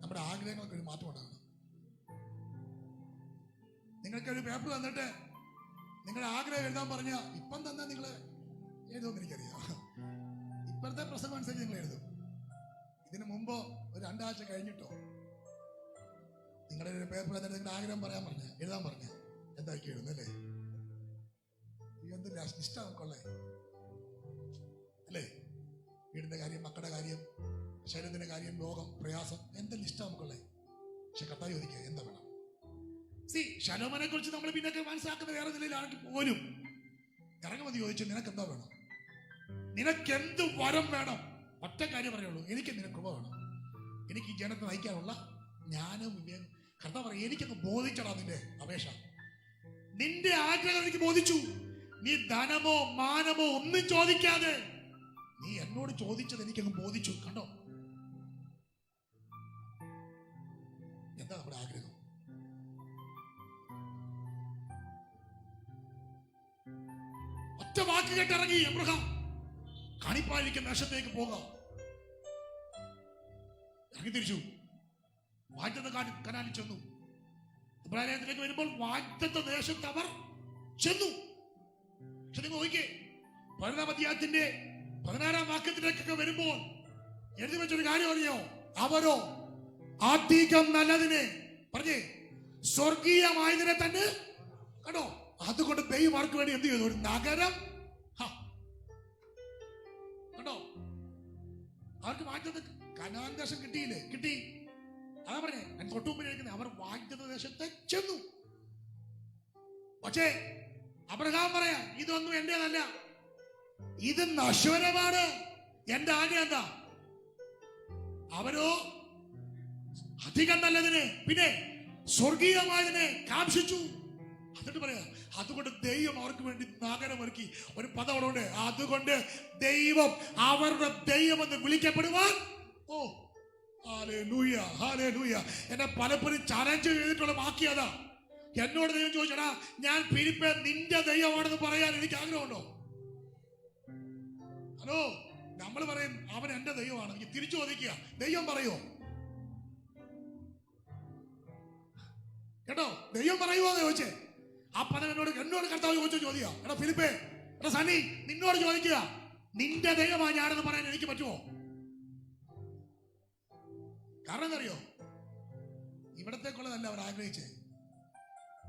നമ്മുടെ ആഗ്രഹങ്ങൾക്ക് ഒരു മാറ്റം ഉണ്ടാകണം. നിങ്ങൾക്കൊരു പേപ്പർ തന്നിട്ട് നിങ്ങളുടെ ആഗ്രഹം എഴുതാൻ പറഞ്ഞ ഇപ്പം തന്നെ നിങ്ങൾ എഴുതുമെന്ന് എനിക്കറിയാം. ഇപ്പോഴത്തെ പ്രസംഗം അനുസരിച്ച് നിങ്ങൾ എഴുതും. ഇതിനു മുമ്പോ ഒരു 2 ആഴ്ച കഴിഞ്ഞിട്ടോ നിങ്ങളുടെ ഒരു പേപ്പർ തന്നിട്ട് നിങ്ങളുടെ ആഗ്രഹം എഴുതാൻ പറഞ്ഞ എന്തായിരിക്കും എഴുതുന്നല്ലേ? എന്ത് നിഷ്ഠ നമുക്കുള്ളേ അല്ലേ? വീടിന്റെ കാര്യം, മക്കളുടെ കാര്യം, ശരീരത്തിന്റെ കാര്യം, രോഗം, പ്രയാസം, എന്തെല്ലാം ഇഷ്ടം നമുക്കുള്ളേ. പക്ഷെ കർത്താവ് ചോദിക്കുക എന്താ വേണം? ശലോമോനെ കുറിച്ച് നമ്മൾ പിന്നൊക്കെ മനസ്സിലാക്കുന്ന വേറെ നിലയിലാണെങ്കിൽ പോലും ഇറങ്ങുമതി ചോദിച്ചു, നിനക്ക് എന്താ വേണം? നിനക്കെന്ത് വരം വേണം? ഒറ്റ കാര്യം പറയുള്ളൂ, എനിക്ക് നിനക്ക് കൃപ വേണം. എനിക്ക് ഈ ജനത്തെ നയിക്കാനുള്ള ജ്ഞാനവും വിവേകം. കർത്താവ് പറയും, എനിക്കൊന്ന് ബോധിച്ചടാ നിന്റെ അപേക്ഷ, നിന്റെ ആഗ്രഹം എനിക്ക് ബോധിച്ചു. നീ ധനമോ മാനമോ ഒന്നും ചോദിക്കാതെ നീ എന്നോട് ചോദിച്ചത് എനിക്കങ്ങ് ബോധിച്ചു. കണ്ടോ എന്താ നമ്മുടെ ആഗ്രഹം? ഒറ്റ വാക്ക് കേട്ടിറങ്ങി എബ്രഹാം കാണിപ്പായിരിക്കുന്ന ദേശത്തേക്ക് പോകാം. ഇറങ്ങി തിരിച്ചു, വാഗ്ദത്ത കനാലിൽ ചെന്നു. ഇബ്രാഹിമിലേക്ക് വരുമ്പോൾ വാഗ്ദത്ത ദേശത്ത് അവർ ചെന്നു. പക്ഷെ നിങ്ങൾ നോക്കിക്കേ, 12-ാം അധ്യായത്തിന്റെ 16-ാം വാക്യത്തിലേക്കൊക്കെ വരുമ്പോൾ എഴുതി വെച്ചൊരു കാര്യം അറിയോ? അവരോ അധികം നല്ലതിനെ പറഞ്ഞേ, സ്വർഗീയമായതിനെ തന്നെ കണ്ടോ. അതുകൊണ്ട് ദൈവം ആർക്ക് വേണ്ടി എന്ത് ചെയ്തു? ഒരു നഗരം കണ്ടോ. അവർക്ക് വാഗ്ദത്ത കനാൻ ദേശം കിട്ടിയില്ലേ? കിട്ടി. അതാ പറഞ്ഞേ, തൊട്ടുമുമ്പിൽ അവർ വാഗ്ദത്ത ദേശത്തെ ചെന്നു. പക്ഷേ അബ്രഹാം പറയാ, ഇതൊന്നും എന്റേതല്ല, ഇത് നശ്വരമാണ്. എന്റെ ആഗ്രഹം എന്താ? അവരോ അധികം നല്ലതിനെ, പിന്നെ സ്വർഗീയമായതിനെ കാംക്ഷിച്ചു. എന്നിട്ട് പറയാ, അതുകൊണ്ട് ദൈവം അവർക്ക് വേണ്ടി നഗരം ഒരുക്കി. ഒരു പദം അവിടെ ഉണ്ട്, അതുകൊണ്ട് ദൈവം അവരുടെ ദൈവം എന്ന് വിളിക്കപ്പെടുവാൻ. ഓ ഹല്ലേലൂയ, ഹല്ലേലൂയ. എന്നെ പലപ്പോഴും ചലഞ്ച് ചെയ്തിട്ടുള്ള വാക്യതാ. എന്നോട് ദൈവം ചോദിച്ചടാ, ഞാൻ ഫിലിപ്പേ നിന്റെ ദൈവമാണെന്ന് പറയാൻ എനിക്ക് ആഗ്രഹമുണ്ടോ? ഹലോ, നമ്മൾ പറയും അവൻ എന്റെ ദൈവമാണ്. എനിക്ക് തിരിച്ചു ചോദിക്കുക, ദൈവം പറയുമോ? കേട്ടോ, ദൈവം പറയുമോ എന്ന് ചോദിച്ചേ. ആ പദം എന്നോട് കർത്താവ് ചോദിച്ചോ ചോദിക്കുക. എടാ ഫിലിപ്പേ, എടാ സണ്ണി, നിന്നോട് ചോദിക്കുക, നിന്റെ ദൈവമാണ് ഞാനെന്ന് പറയാൻ എനിക്ക് പറ്റുമോ? കാരണം എന്തറിയോ? ഇവിടത്തേക്കുള്ളതല്ല അവർ ആഗ്രഹിച്ചേ.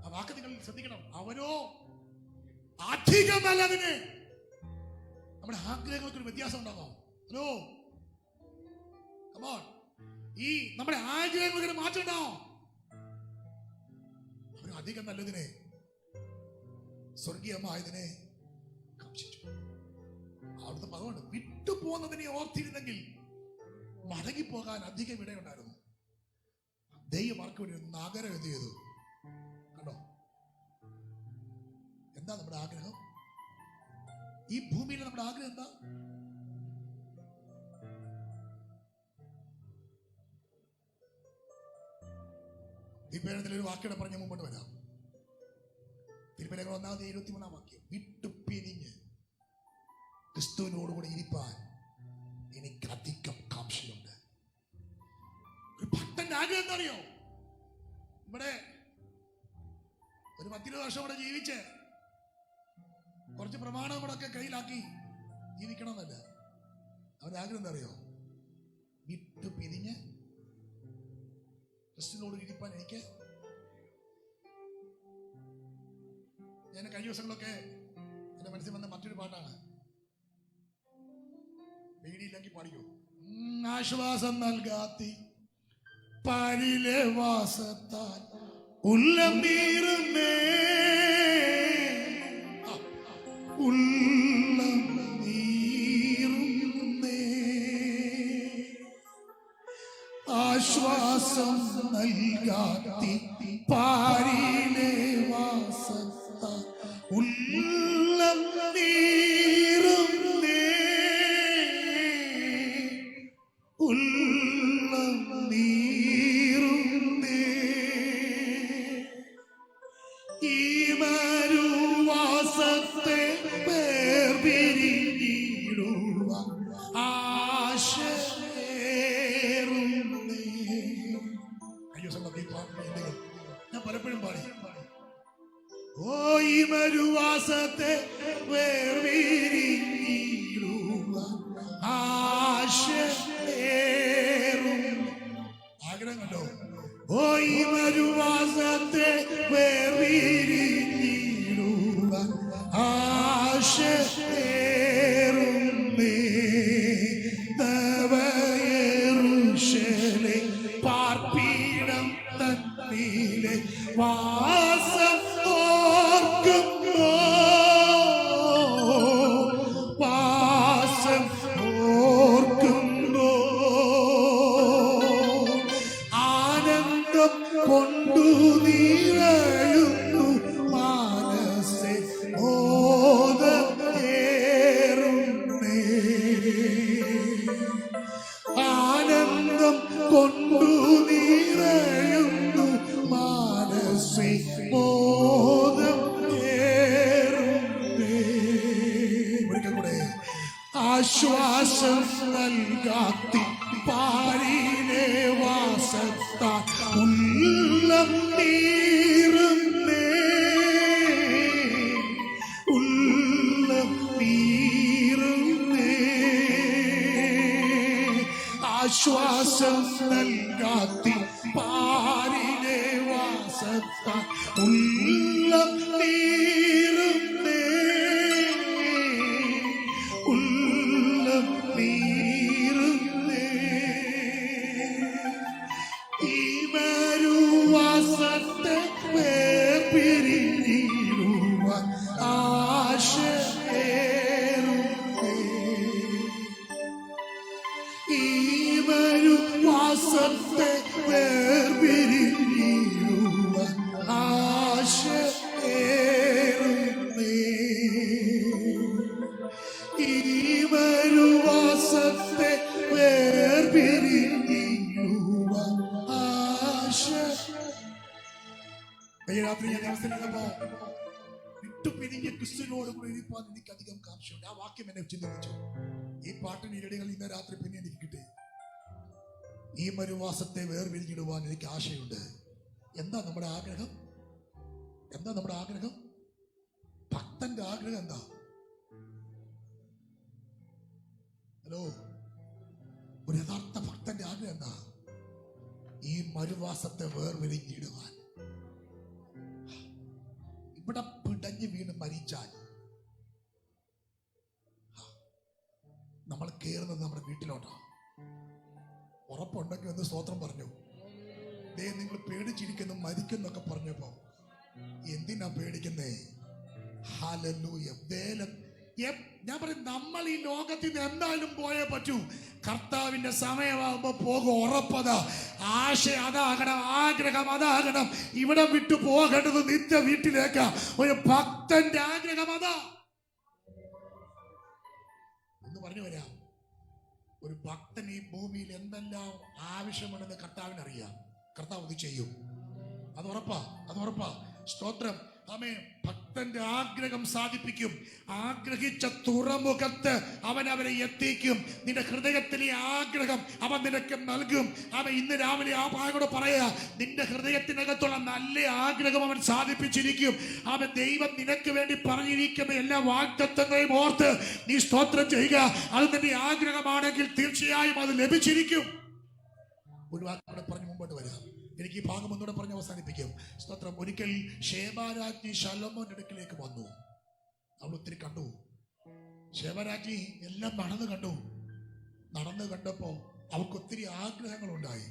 ആ വാക്ക് നിങ്ങൾ ശ്രദ്ധിക്കണം. അവരോ അധികം നല്ലതിന്. നമ്മുടെ ആഗ്രഹങ്ങൾക്കൊരു വ്യത്യാസം ഉണ്ടാകാം. ഹലോ, കമോൺ, ഈ നമ്മുടെ ആഗ്രഹങ്ങൾക്ക് മാറ്റം ഉണ്ടാവും. അവർ അധികം നല്ലതിനെ, സ്വർഗീയമായതിനെ കാംക്ഷിച്ചു. അവിടുത്തെ പദമുണ്ട്, വിട്ടുപോകുന്നതിനെ ഓർത്തിരുന്നെങ്കിൽ മടങ്ങിപ്പോകാൻ അധികം ഇടയുണ്ടായിരുന്നു. ദൈവം ആർക്ക് വേണ്ടി ഒരു നഗരം എന്ത് ചെയ്തു? കണ്ടോ, എന്താ നമ്മുടെ ആഗ്രഹം? ഈ ഭൂമിയിൽ നമ്മുടെ ആഗ്രഹം എന്താ? തിരുപ്പേരത്തിൽ ഒരു വാക്യം പറഞ്ഞ മുമ്പോട്ട് വരാം. തിരുപ്പേരങ്ങൾ 1-23 വാക്യം, വിട്ടു പിരിഞ്ഞ് ക്രിസ്തുവിനോടുകൂടി ഇരിപ്പാൻ എനിക്ക് അധികം കാംക്ഷയുണ്ട്. ഒരു ഭക്തന്റെ ആഗ്രഹം എന്താ അറിയോ? ഇവിടെ ഒരു 10-20 വർഷം ഇവിടെ ജീവിച്ച് കുറച്ച് പ്രമാണം കൂടെ ഒക്കെ കയ്യിലാക്കി ജീവിക്കണം എന്നല്ല. അവരുടെ ആഗ്രഹം എന്താ അറിയോ? വിട്ടു പിരിഞ്ഞ് ക്രിസ്തുവിനോട് ഇരിപ്പാൻ എനിക്ക്. ഞാൻ കഴിഞ്ഞ ദിവസങ്ങളൊക്കെ എന്റെ മനസ്സിൽ വന്ന മറ്റൊരു പാട്ടാണ്. പേടിയില്ലെങ്കിൽ പാടിക്കോ. ആശ്വാസം നൽകാത്തി പാരിലെ വാസത്താൽ ഉള്ളം നീറുന്നേ, ഉള്ളം നീറുന്നേ. ആശ്വാസം നൽകാത്തി പാരിലെ വാസത്താൽ ഉള്ളം നീറുന്നേ, ഉള്ളം നീറുന്നേ. ഈ മരുവാസത്തെ വേർപിരിഞ്ഞിടുവാൻ ആശ ഈ പാട്ടിന്റെ ഞാൻ പലപ്പോഴും പാടി. ഓ ഈ മരുവാസത്തെ ആഗ്രഹം കണ്ടോ? ഓ ഈ മരുവാസത്തെ പാർപ്പീടം തന്നിലെ വാസം ഓർക്കുന്നു, വാസം ഓർക്കുന്നു. ആനന്ദം കൊണ്ടു നിറയുന്നു മനസ്സെ ഓതേറുന്നേ. ആനന്ദം കൊണ്ടു നിറയുന്നു മനസ്സെ മോദം ഏറുന്നേ. ഒരിക്കൽ കൂടെ. ആശ്വാസം നൽകാത്തി പാരിനെ വാസത്താൽ ഉള്ളം നീറുന്നേ, ഉള്ളം നീറുന്നേ. ആശ്വാസം നൽകാത്തി പാരിനെ വാസത്താൽ ഉള്ളം നീറുന്നേ, ഉള്ളം നീറുന്നേ. ഈ മരുവാസത്തെ വേർപിരിഞ്ഞിടുവാൻ ആശയേറുന്നേ. ഈ മരുവാസത്തെ വേർപിരിഞ്ഞിടുവാൻ ആശയേറുന്നേ. ഈ മരുവാസത്തെ വേർപിരിഞ്ഞിടുവാൻ ആശ. രാത്രി ഞാൻ ദിവസത്തിലിരുന്നപ്പോ വിട്ടുപിരിഞ്ഞ ക്രിസ്തുവിനോട് കൂടി ഇരിപ്പാൻ എനിക്ക് അധികം കാംക്ഷയുണ്ട്. ആ വാക്യം എന്നെ ചിന്തിപ്പിച്ചു. ഈ പാട്ടിന് ഇരടികൾ ഇന്ന് രാത്രി പിന്നെ എനിക്ക് കിട്ടി. ഈ മരുവാസത്തെ വേർപിരിഞ്ഞിടുവാൻ എനിക്ക് ആശയുണ്ട്. എന്താ നമ്മുടെ ആഗ്രഹം? എന്താ നമ്മുടെ ആഗ്രഹം? ഭക്തന്റെ ആഗ്രഹം എന്താ? ഹലോ, ഒരു യഥാർത്ഥ ഭക്തന്റെ ആഗ്രഹം എന്താ? ഈ മരുവാസത്തെ വേർപിരിഞ്ഞിടുവാൻ. ഇവിടെ പിടഞ്ഞു വീണ് മരിച്ചാൽ നമ്മൾ കയറുന്നത് നമ്മുടെ വീട്ടിലോട്ടാണ്. ഉറപ്പുണ്ടെങ്കിൽ ഒന്ന് സ്തോത്രം പറഞ്ഞു. നിങ്ങൾ പേടിച്ചിരിക്കുന്നു മരിക്കുന്നൊക്കെ പറഞ്ഞപ്പോ എന്തിനാ പേടിക്കുന്നേ? ഹല്ലേലൂയ. ഞാൻ പറയും, നമ്മൾ ഈ ലോകത്തിൽ നിന്ന് എന്തായാലും പോയേ പറ്റൂ. കർത്താവിന്റെ സമയമാകുമ്പോ പോകും, ഉറപ്പതാ. ആശ അതാകണം, ആഗ്രഹം അതാകണം. ഇവിടെ വിട്ടു പോകേണ്ടത് നിത്യ വീട്ടിലേക്കാ. ഒരു ഭക്തന്റെ ആഗ്രഹം അതാ എന്ന് പറഞ്ഞു വരാം. ഒരു ഭക്തൻ ഈ ഭൂമിയിൽ എന്തെല്ലാം ആവശ്യമുണ്ടെന്ന് കർത്താവിന് അറിയാം. കർത്താവ് ഇത് ചെയ്യും. അത് ഉറപ്പാ, അത് ഉറപ്പാ. സ്തോത്രം. ആമേൻ. ഭക്തന്റെ ആഗ്രഹം സാധിപ്പിക്കും. ആഗ്രഹിച്ച തുറമുഖത്ത് അവൻ അവരെ എത്തിക്കും. നിന്റെ ഹൃദയത്തിലെ ആഗ്രഹം അവൻ നിനക്ക് നൽകും. അവൻ ഇന്ന് രാവിലെ ആ ഭാഗത്തോട് പറയാ, നിന്റെ ഹൃദയത്തിനകത്തുള്ള നല്ല ആഗ്രഹം അവൻ സാധിപ്പിച്ചിരിക്കും. അവൻ ദൈവം നിനക്ക് വേണ്ടി പറഞ്ഞിരിക്കുന്ന എല്ലാ വാഗ്ദത്തങ്ങളെയും ഓർത്ത് നീ സ്തോത്രം ചെയ്യുക. അത് നിന്റെ ആഗ്രഹമാണെങ്കിൽ തീർച്ചയായും അത് ലഭിച്ചിരിക്കും. ഒരു വാക്കോടെ പറഞ്ഞ് മുമ്പോട്ട് വരാം. എനിക്ക് ഈ ഭാഗം ഒന്നുകൂടെ പറഞ്ഞ് അവസാനിപ്പിക്കും. സ്തോത്രം. ഒരിക്കൽ ശേബാരാജ്ഞി ശലോമോന്റെ അടുക്കിലേക്ക് വന്നു. അവൾ ഒത്തിരി കണ്ടു. ശേബാരാജ്ഞി എല്ലാം നടന്നു കണ്ടപ്പോ അവൾക്ക് ഒത്തിരി ആഗ്രഹങ്ങളുണ്ടായി.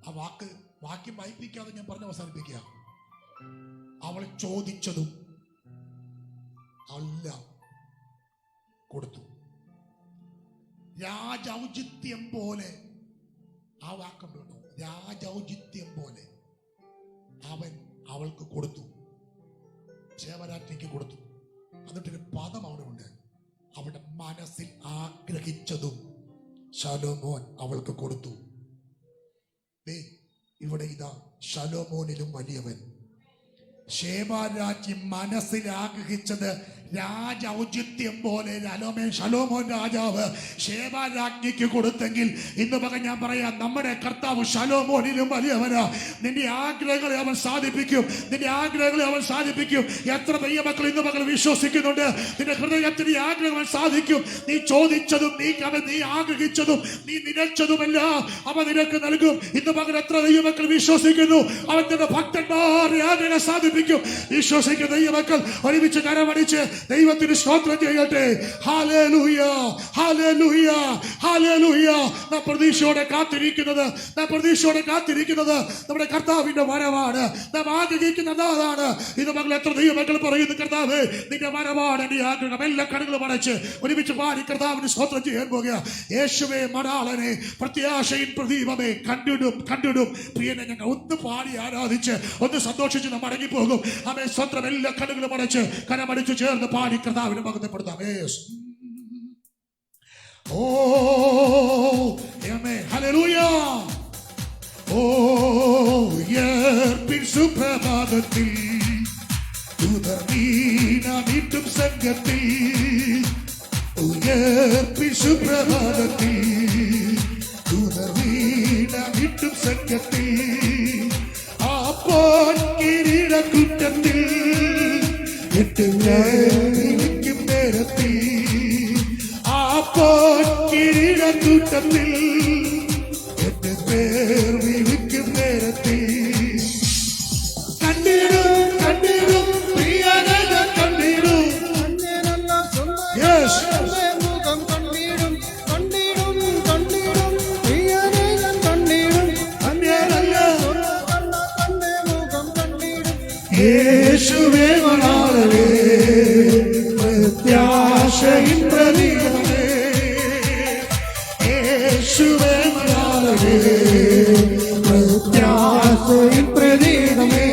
ആ വാക്യം വായിപ്പിക്കാതെ ഞാൻ പറഞ്ഞ് അവസാനിപ്പിക്കുക. അവൾ ചോദിച്ചതും എല്ലാം കൊടുത്തു. രാജൗചിത്യം പോലെ, ആ വാക്കുണ്ടോ, രാജൗചിത്യം പോലെ അവൻ അവൾക്ക് കൊടുത്തു. ശേബാരാജ്ഞിക്ക് കൊടുത്തു. എന്നിട്ടൊരു പദം അവിടെ ഉണ്ട്. അവിടെ മനസ്സിൽ ആഗ്രഹിച്ചതും ശലോമോൻ അവൾക്ക് കൊടുത്തു. ഇവിടെ ഇതാ, ശലോമോനിലും വലിയവൻ. ശേബാരാജ്ഞി മനസ്സിൽ ആഗ്രഹിച്ചത് രാജൗചിത്യം പോലെ ശലോമോൻ രാജാവ് ശേബ രാജ്ഞിക്ക് കൊടുത്തെങ്കിൽ ഇന്ന് പകൽ ഞാൻ പറയാം, നമ്മുടെ കർത്താവ് ശലോമോനിലും വലിയവനാ. നിന്റെ ആഗ്രഹങ്ങളെ അവൻ സാധിപ്പിക്കും, നിന്റെ ആഗ്രഹങ്ങളെ അവൻ സാധിപ്പിക്കും. എത്ര ദൈവമക്കൾ ഇന്ന് പകൽ വിശ്വസിക്കുന്നുണ്ട് നിന്റെ ഹൃദയത്തിന് ഈ ആഗ്രഹം അവൻ സാധിക്കും? നീ ചോദിച്ചതും നീ ആഗ്രഹിച്ചതും നീ നിലച്ചതുമല്ല അവൻ നിനക്ക് നൽകും. ഇന്ന് പകൽ എത്ര ദൈവമക്കൾ വിശ്വസിക്കുന്നു അവൻ തന്റെ ഭക്തന്മാരുടെ ആഗ്രഹം സാധിപ്പിക്കും? വിശ്വസിക്കുന്ന ദൈവമക്കൾ ഒരുമിച്ച് കരമടിച്ച് ദൈവത്തിന് സ്തോത്രം ചെയ്യട്ടെ. ഹല്ലേലൂയ, ഹല്ലേലൂയ, ഹല്ലേലൂയ. നാം പ്രതീക്ഷയോടെ കാത്തിരിക്കുന്നത് നമ്മുടെ കർത്താവിന്റെ വരവാണ്. നാം ആഗ്രഹിക്കുന്നത് അതാണ്. ഇത് മകൾ എത്ര ദൈവമക്കൾ പറയുന്നു, കർത്താവേ നിന്റെ വരവാണ് എന്റെ ആഗ്രഹം. എല്ലാ കണ്ണുകളും അടച്ച് ഒരുമിച്ച് പാടി കർത്താവിന് സ്തോത്രം ചെയ്യാൻ പോകുക. യേശുവേ മണാളനെ പ്രത്യാശയിൻ പ്രദീപമേ കണ്ടിടും. പ്രിയനെ ഞങ്ങൾ ഒന്ന് പാടി ആരാധിച്ച് ഒന്ന് സന്തോഷിച്ച് നാം മടങ്ങിപ്പോകും. അവൻ സ്വന്തം എല്ലാ കണ്ണുകളും അടച്ച് കരമടിച്ച് ചേർന്ന് പാടി കർത്താവിനെ മഹത്വപ്പെടുത്താം. ഓ ഹല്ലേലൂയ. ഓ സുപ്രഭാതത്തിൽ ഉദർവീണമിട്ടും സംഘത്തിൽ സുപ്രഭാതത്തിൽ ഉദർവീണമിട്ടും സംഘത്തിൽ അപ്പോൾ കിരീടക്കൂട്ടത്തിൽ എട്ടും നേരത്തിൽ അപ്പോൾ കിരീടക്കൂട്ടത്തിൽ 8 പേർ വിളിക്കും നേരത്തിൽ കണ്ടിടും പ്രിയനെ കണ്ടിടും. യെസ് മുഖം കണ്ടിടും പ്രിയനെ കണ്ടിടും. അന്യനല്ല മുഖം കണ്ടിടും. യേശുവേ മണാളനേ പ്രത്യാശയിൻ പ്രതീകമേ. യേശുവേ മണാളനേ പ്രത്യാശയിൻ പ്രതീകമേ.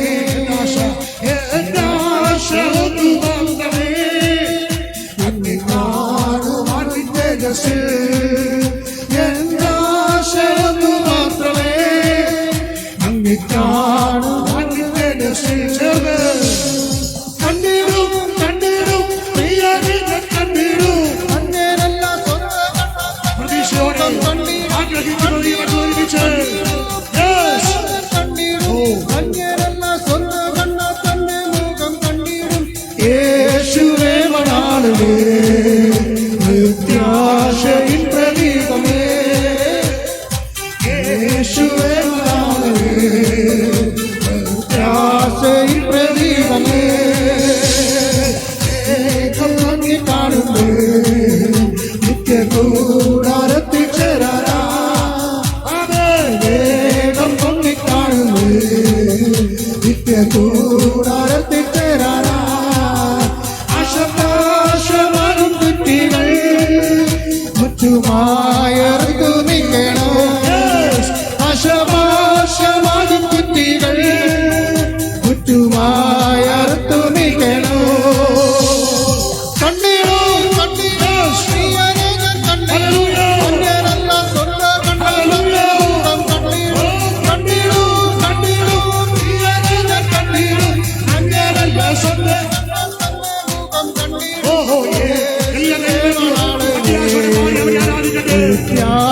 യേശുവേ മണാളനേ പ്രത്യാശയിൻ പ്രതീകമേ. യേശുവേ മണാളനേ പ്രത്യാശയിൻ പ്രതീകമേ. ഭംഗി കാണുന്നേ നിത്യകൂടാരത്തിൽ ചേരാനാ. വേഗം ഭംഗി കാണുന്നേ നിത്യകൂടാരത്തിൽ ചേരാനാ. ആശമാശമാകും കുട്ടികൾ മുറ്റുമായർക്കു നിൽക്കണോ. ആശമാശമാകും കുട്ടികൾ മുറ്റുമായർത്തു നിൽക്കണോ. കണ്ടിടൂ പ്രിയനെ ഞാൻ കണ്ടിടൂ. അന്യരെല്ലാം സ്വന്തം കണ്ടിടൂ പ്രിയനെ ഞാൻ കണ്ടിടൂ. അന്യരെല്ലാം സ്വന്തം പ്രത്യാശ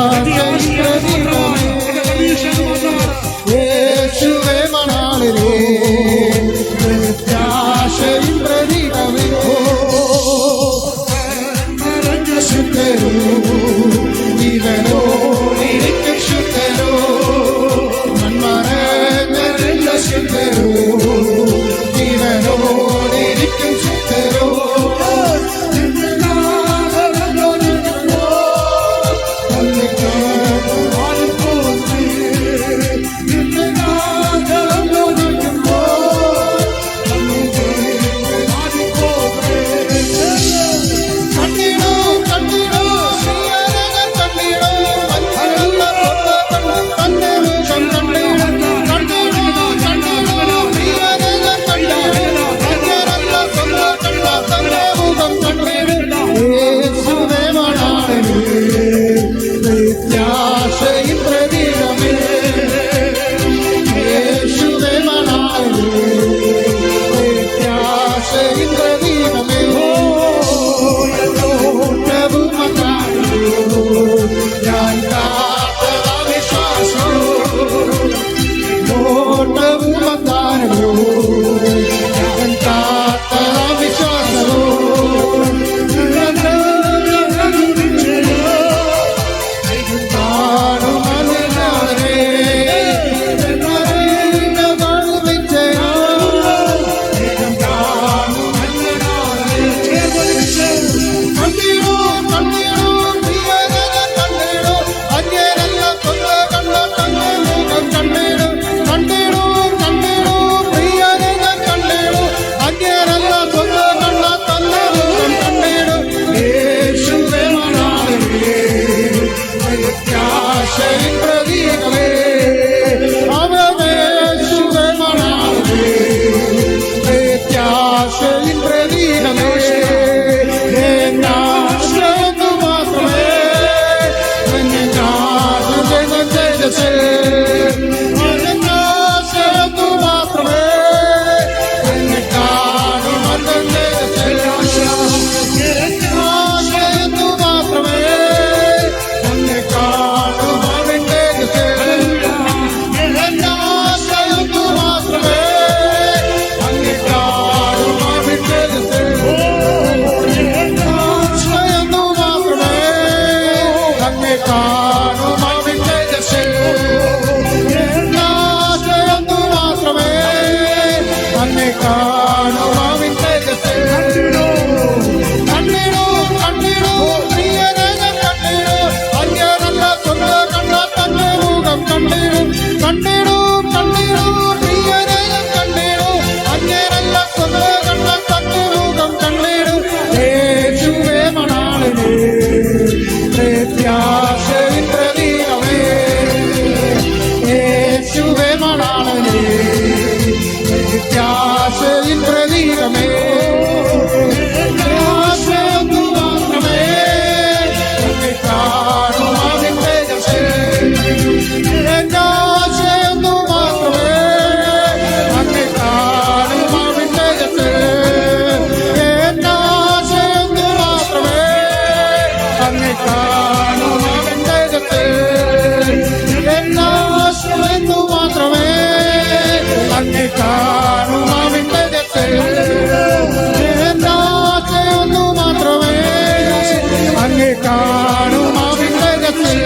അങ്ങേ കാണും ആ വിണ്ടകത്തിൽ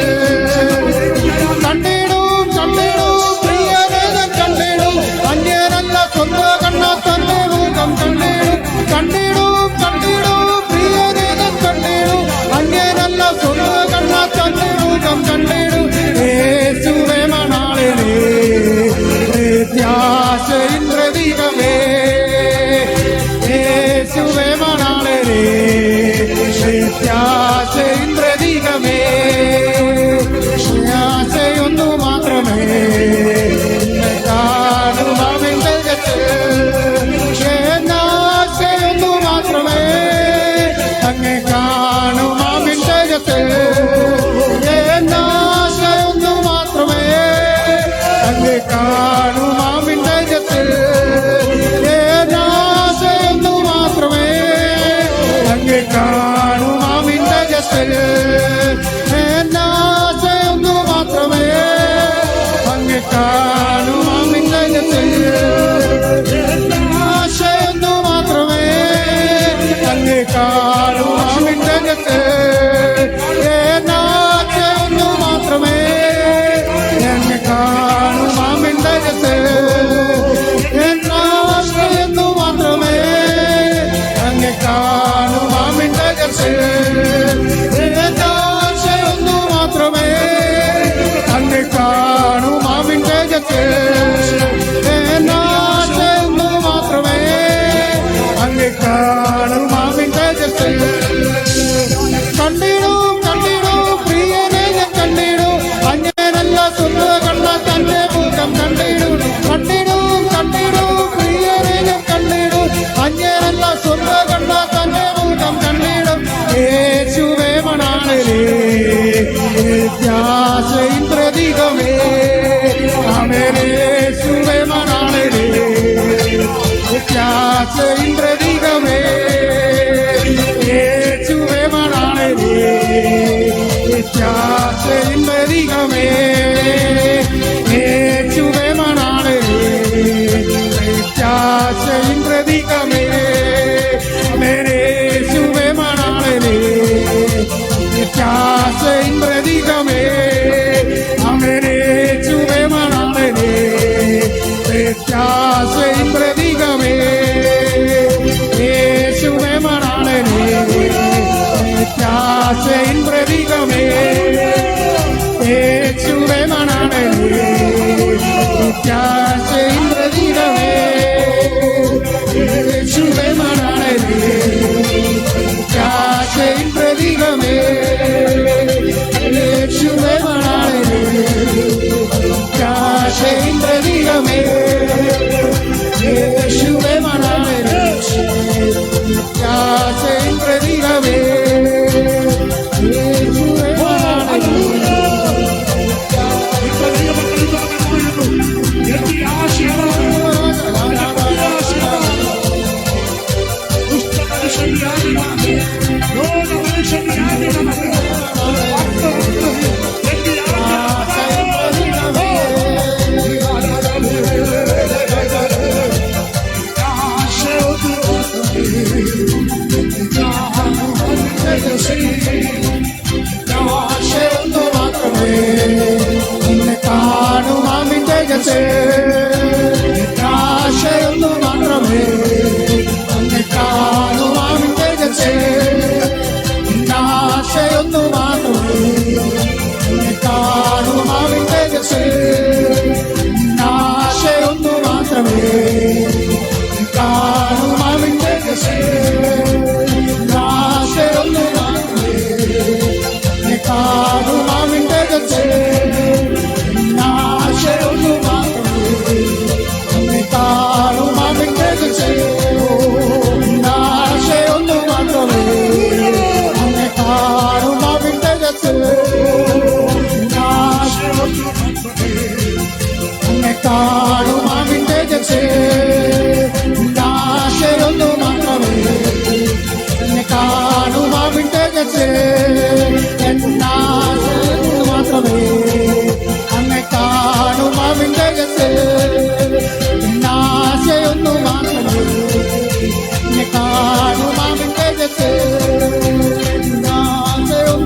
കണ്ടിടും കണ്ടിടും പ്രിയവേദം കണ്ടിടും അന്യനല്ല സ്വന്തം കണ്ണ തന്റെ മുഖം കണ്ടിടും കണ്ടിടും കണ്ടിടും പ്രിയവേദം കണ്ടിടും അന്യനല്ല സ്വന്തം കണ്ണ തന്റെ മുഖം കണ്ടിടും യേശുവേ മണാളിലേ പ്രത്യാശയിൻ പ്രതീകമേ യേശുവേ മണാളിലേ പ്രത്യാശയിൻ പ്രതീകമേ ആശയൊന്നു മാത്രമേ കാണും അവൻ ജഗത്തിൽ ആശയൊന്നു മാത്രമേ അങ്ങ് കാണും അവൻ ജഗത്തിൽ ആശയൊന്നു മാത്രമേ അങ്ങ് കാണും അവൻ ജഗത്തിൽ ആശയൊന്നു മാത്രമേ അങ്ങ് കാണും അവൻ ജഗത്തിൽ ആശയൊന്നു മാത്രമേ അങ്ങ് കാണും അവൻ ജഗത്തിൽ ആശയൊന്നു മാത്രമേ അങ്ങ് കാണും അവൻ ജഗത്തിൽ ആശയൊന്നു മാത്രമേ അങ്ങ് കാണും അവൻ ജഗത്തിൽ ആശയൊന്നു മാത്രമേ അങ്ങ് കാണും അവൻ ജഗത്തിൽ ആശയൊന്നു മാത്രമേ അങ്ങ് കാണും അവൻ ജഗത്തിൽ ആശയൊന്നു മാത്രമേ അങ്ങ് കാണും അവൻ ജഗത്തിൽ കണ്ടിടും കണ്ടിടും പ്രിയനെ ഞാൻ കണ്ടിടും അങ്ങനല്ല സ്വന്തം കണ്ണ തന്റെ മുഖം കണ്ടിടും കണ്ടിടും കണ്ടിടും പ്രിയനെ ഞാൻ കണ്ടിടും അങ്ങനല്ല സ്വന്തം കണ്ണ തന്റെ മുഖം കണ്ടിടും യേശുവേ മണാളിലേ പ്രത്യാശയിൻ പ്രതീകമേ ആമേൻ യേശുവേ മണാളിലേ പ്രത്യാശയിൻ പ്രതീകമേ യേശുവേ മണാളിലേ പ്രത്യാശയിൻ പ്രതീകമേ യേശുവേ മണാളിലേ പ്രത്യാശയിൻ പ്രതീകമേ ആമേൻ യേശുവേ മണാളിലേ പ്രത്യാശയിൻ പ്രതീകമേ ആമേൻ യേശുവേ മണാളിലേ പ്രത്യാശയിൻ പ്രതീകമേ യേശുവേ മണാളിലേ പ്രത്യാശയിൻ പ്രതീകമേ യേശുവേ മണാളിലേ പ്രത്യാശയിൻ പ്രതീകമേ യേശുവേ മണാളിലേ പ്രത്യാശയിൻ പ്രതീകമേ യേശുവേ മണാളിലേ പ്രത്യാശയിൻ പ്രതീകമേ യേശുവേ മണാളിലേ പ്രത്യാശയിൻ പ്രതീകമേ യേശുവേ മണാളിലേ ആശയൊന്നു മാത്രമേ നിന്നെ കാണും അവൻ ജഗത്തിൽ ആശയൊന്നു മാത്രമേ നിന്നെ കാണും അവൻ ജഗത്തിൽ ആശയൊന്നു മാത്രമേ നിന്നെ കാണും അവൻ ജഗത്തിൽ ആശയൊന്നു മാത്രമേ കാണും അവൻ ജഗത്തിൽ ആശയൊന്നു മാത്രമേ കാണും അവൻ ജഗത്തിൽ ആശയൊന്നു മാത്രമേ കാണും അവൻ ജഗത്തിൽ ആശയൊന്നു മാത്രമേ കാണും അവൻ ജഗത്തിൽ ആശയൊന്നു കാണും അവൻ ജഗത്തിൽ ആശയൊന്നു മാത്രമേ കാണും അവൻ ജഗത്തിൽ മാത്രമേ അങ്ങെ കാണും അവൻ ജഗത്തിൽ ആശയൊന്നു മാത്രമേ കാണും അവൻ ജഗത്തിൽ ആശയൊന്നു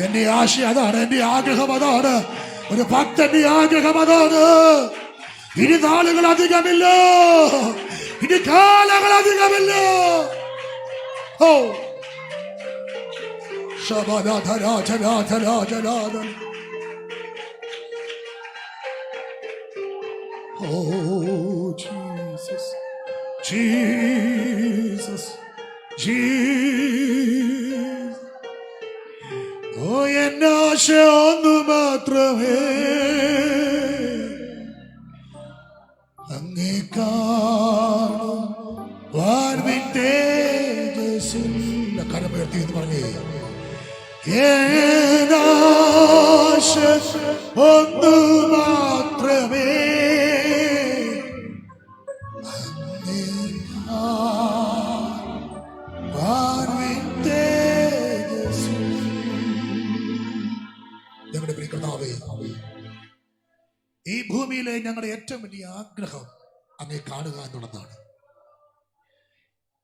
എന്റെ ആശ അതാണ്, എന്റെ ആഗ്രഹം അതാണ്, ഒരു ഭക്തന്റെ ആഗ്രഹം അതാണ്. ഇനി നാളുകൾ അധികമില്ല, ഇനി കാലങ്ങളധികമില്ല. ഓ ശബദധരാജരാജരാജരാജരാജൻ. Oh, Jesus, Jesus, Jesus. Oh, എന്റെ ആശ ഒന്ന് മാത്രമേ അങ്ങേ കാണുവാൻ തേജസ്സിൽ. കരമുയർത്തി എന്ന് പറഞ്ഞേ, എന്റെ ആശ ഒന്ന് മാത്രമേ ഞങ്ങളുടെ പ്രിയ കർത്താവേ, ഈ ഭൂമിയിലെ ഞങ്ങളുടെ ഏറ്റവും വലിയ ആഗ്രഹം അങ്ങേ കാണുക എന്നുള്ളതാണ്.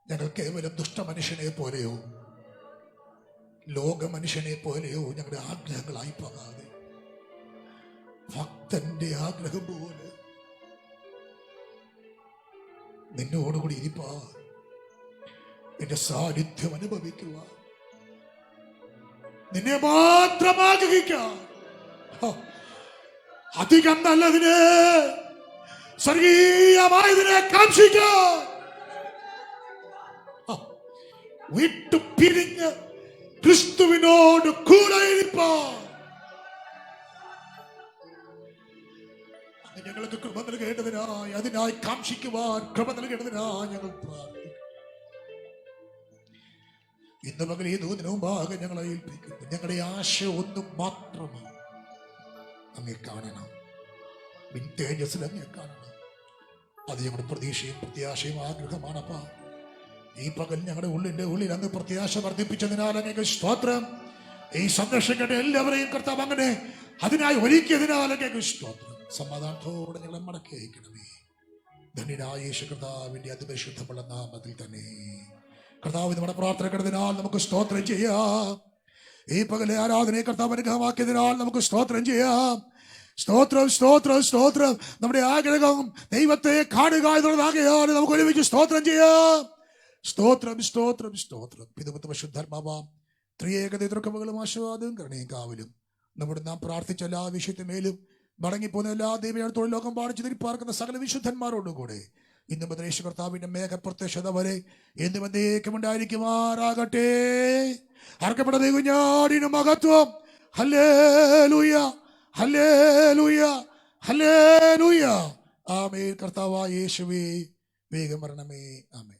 ഞങ്ങൾ കേവലം ദുഷ്ടമനുഷ്യനെ പോലെയോ ലോക മനുഷ്യനെ പോലെയോ ഞങ്ങളുടെ ആഗ്രഹങ്ങളായി പോകാതെ ഭക്തന്റെ ആഗ്രഹം പോലെ നിന്നോടുകൂടി ഇരിപ്പാൻ, നിന്റെ സാന്നിധ്യം അനുഭവിക്കുവാൻ, നിന്നെ മാത്രം ആഗ്രഹിക്കാൻ, അധികം നല്ലതിനെ സ്വർഗീയമായതിനെ കാക്ഷിക്കാൻ, വിട്ടു പിരിഞ്ഞ് ക്രിസ്തുവിനോട് കൂടെ ഇരിപ്പാൻ ഞങ്ങൾക്ക് കൃപ നൽകേണ്ടതിനായി, അതിനായി കാക്ഷിക്കുവാൻ കൃപ നൽകേണ്ടതിനായി ഞങ്ങൾ പ്രാർത്ഥിക്കുന്നു. ഇന്ന് പകൽ ഈ ദൂതിന് മുമ്പാകെ ഞങ്ങളെ ഏൽപ്പിക്കുന്നു. ഞങ്ങളുടെ ആശ ഒന്നും മാത്രമാണ്, അങ്ങേ കാണണം, തേജസ്സിൽ അങ്ങേ കാണണം. അത് ഞങ്ങളുടെ പ്രതീക്ഷയും പ്രത്യാശയും ആഗ്രഹമാണപ്പാ. ഈ പകൽ ഞങ്ങളുടെ ഉള്ളിൽ അങ്ങ് പ്രത്യാശ വർദ്ധിപ്പിച്ചതിനാൽ അങ്ങേക്ക് സ്തോത്രം. ഈ സംരക്ഷകരുടെ എല്ലാവരെയും കർത്താവ് അങ്ങനെ അതിനായി ഒരുക്കിയതിനാൽ അങ്ങേക്ക് സ്തോത്രം. സമാധാനത്തോടെ ഞങ്ങളെ മടക്കി അയക്കണമേ. ധന്യനായ യേശു കർത്താവിന്റെ അതിപരിശുദ്ധമുള്ള നാമത്തിൽ തന്നെ. കർത്താവ് നമ്മുടെ പ്രാർത്ഥന കിടന്നതിനാൽ നമുക്ക് സ്തോത്രം ചെയ്യാം. ഈ പകലെ ആരാധനയെ കർത്താവ് അനുഗ്രഹമാക്കിയതിനാൽ നമുക്ക് സ്തോത്രം ചെയ്യാം. സ്തോത്രം, സ്തോത്രം, സ്തോത്രം. നമ്മുടെ ആഗ്രഹം ദൈവത്തെ കാണുക എന്നുള്ളതാകയാൽ നമുക്ക് ഒരുമിച്ച് സ്തോത്രം ചെയ്യാം. സ്തോത്രം, സ്തോത്രം, സ്തോത്രം. പിതാവ് പരിശുദ്ധാത്മാവാം ത്രിയേകതയും ആശീർവാദവും കരുണയും കാവലും നമ്മുടെ നാം പ്രാർത്ഥിച്ച എല്ലാ വിഷയത്തിന്മേലും മടങ്ങിപ്പോകുന്ന എല്ലാ ദൈവത്തോടും ലോകം പാടിച്ചു തിരിപ്പാർക്കുന്ന സകല വിശുദ്ധന്മാരോടും കൂടെ ഇന്നും യേശു കർത്താവിന്റെ മേഘപ്രത്യക്ഷത വരെ എന്നും എന്നേക്കുമുണ്ടായിരിക്കുമാറാകട്ടെ. അർക്കപ്പെട്ട ദൈവഞ്ഞാടിന് മഹത്വം. ഹല്ലേലൂയ, ഹല്ലേലൂയ, ഹല്ലേലൂയ. ആമേൻ. കർത്താവായ യേശുവേ വേഗം വരണമേ. ആമേൻ.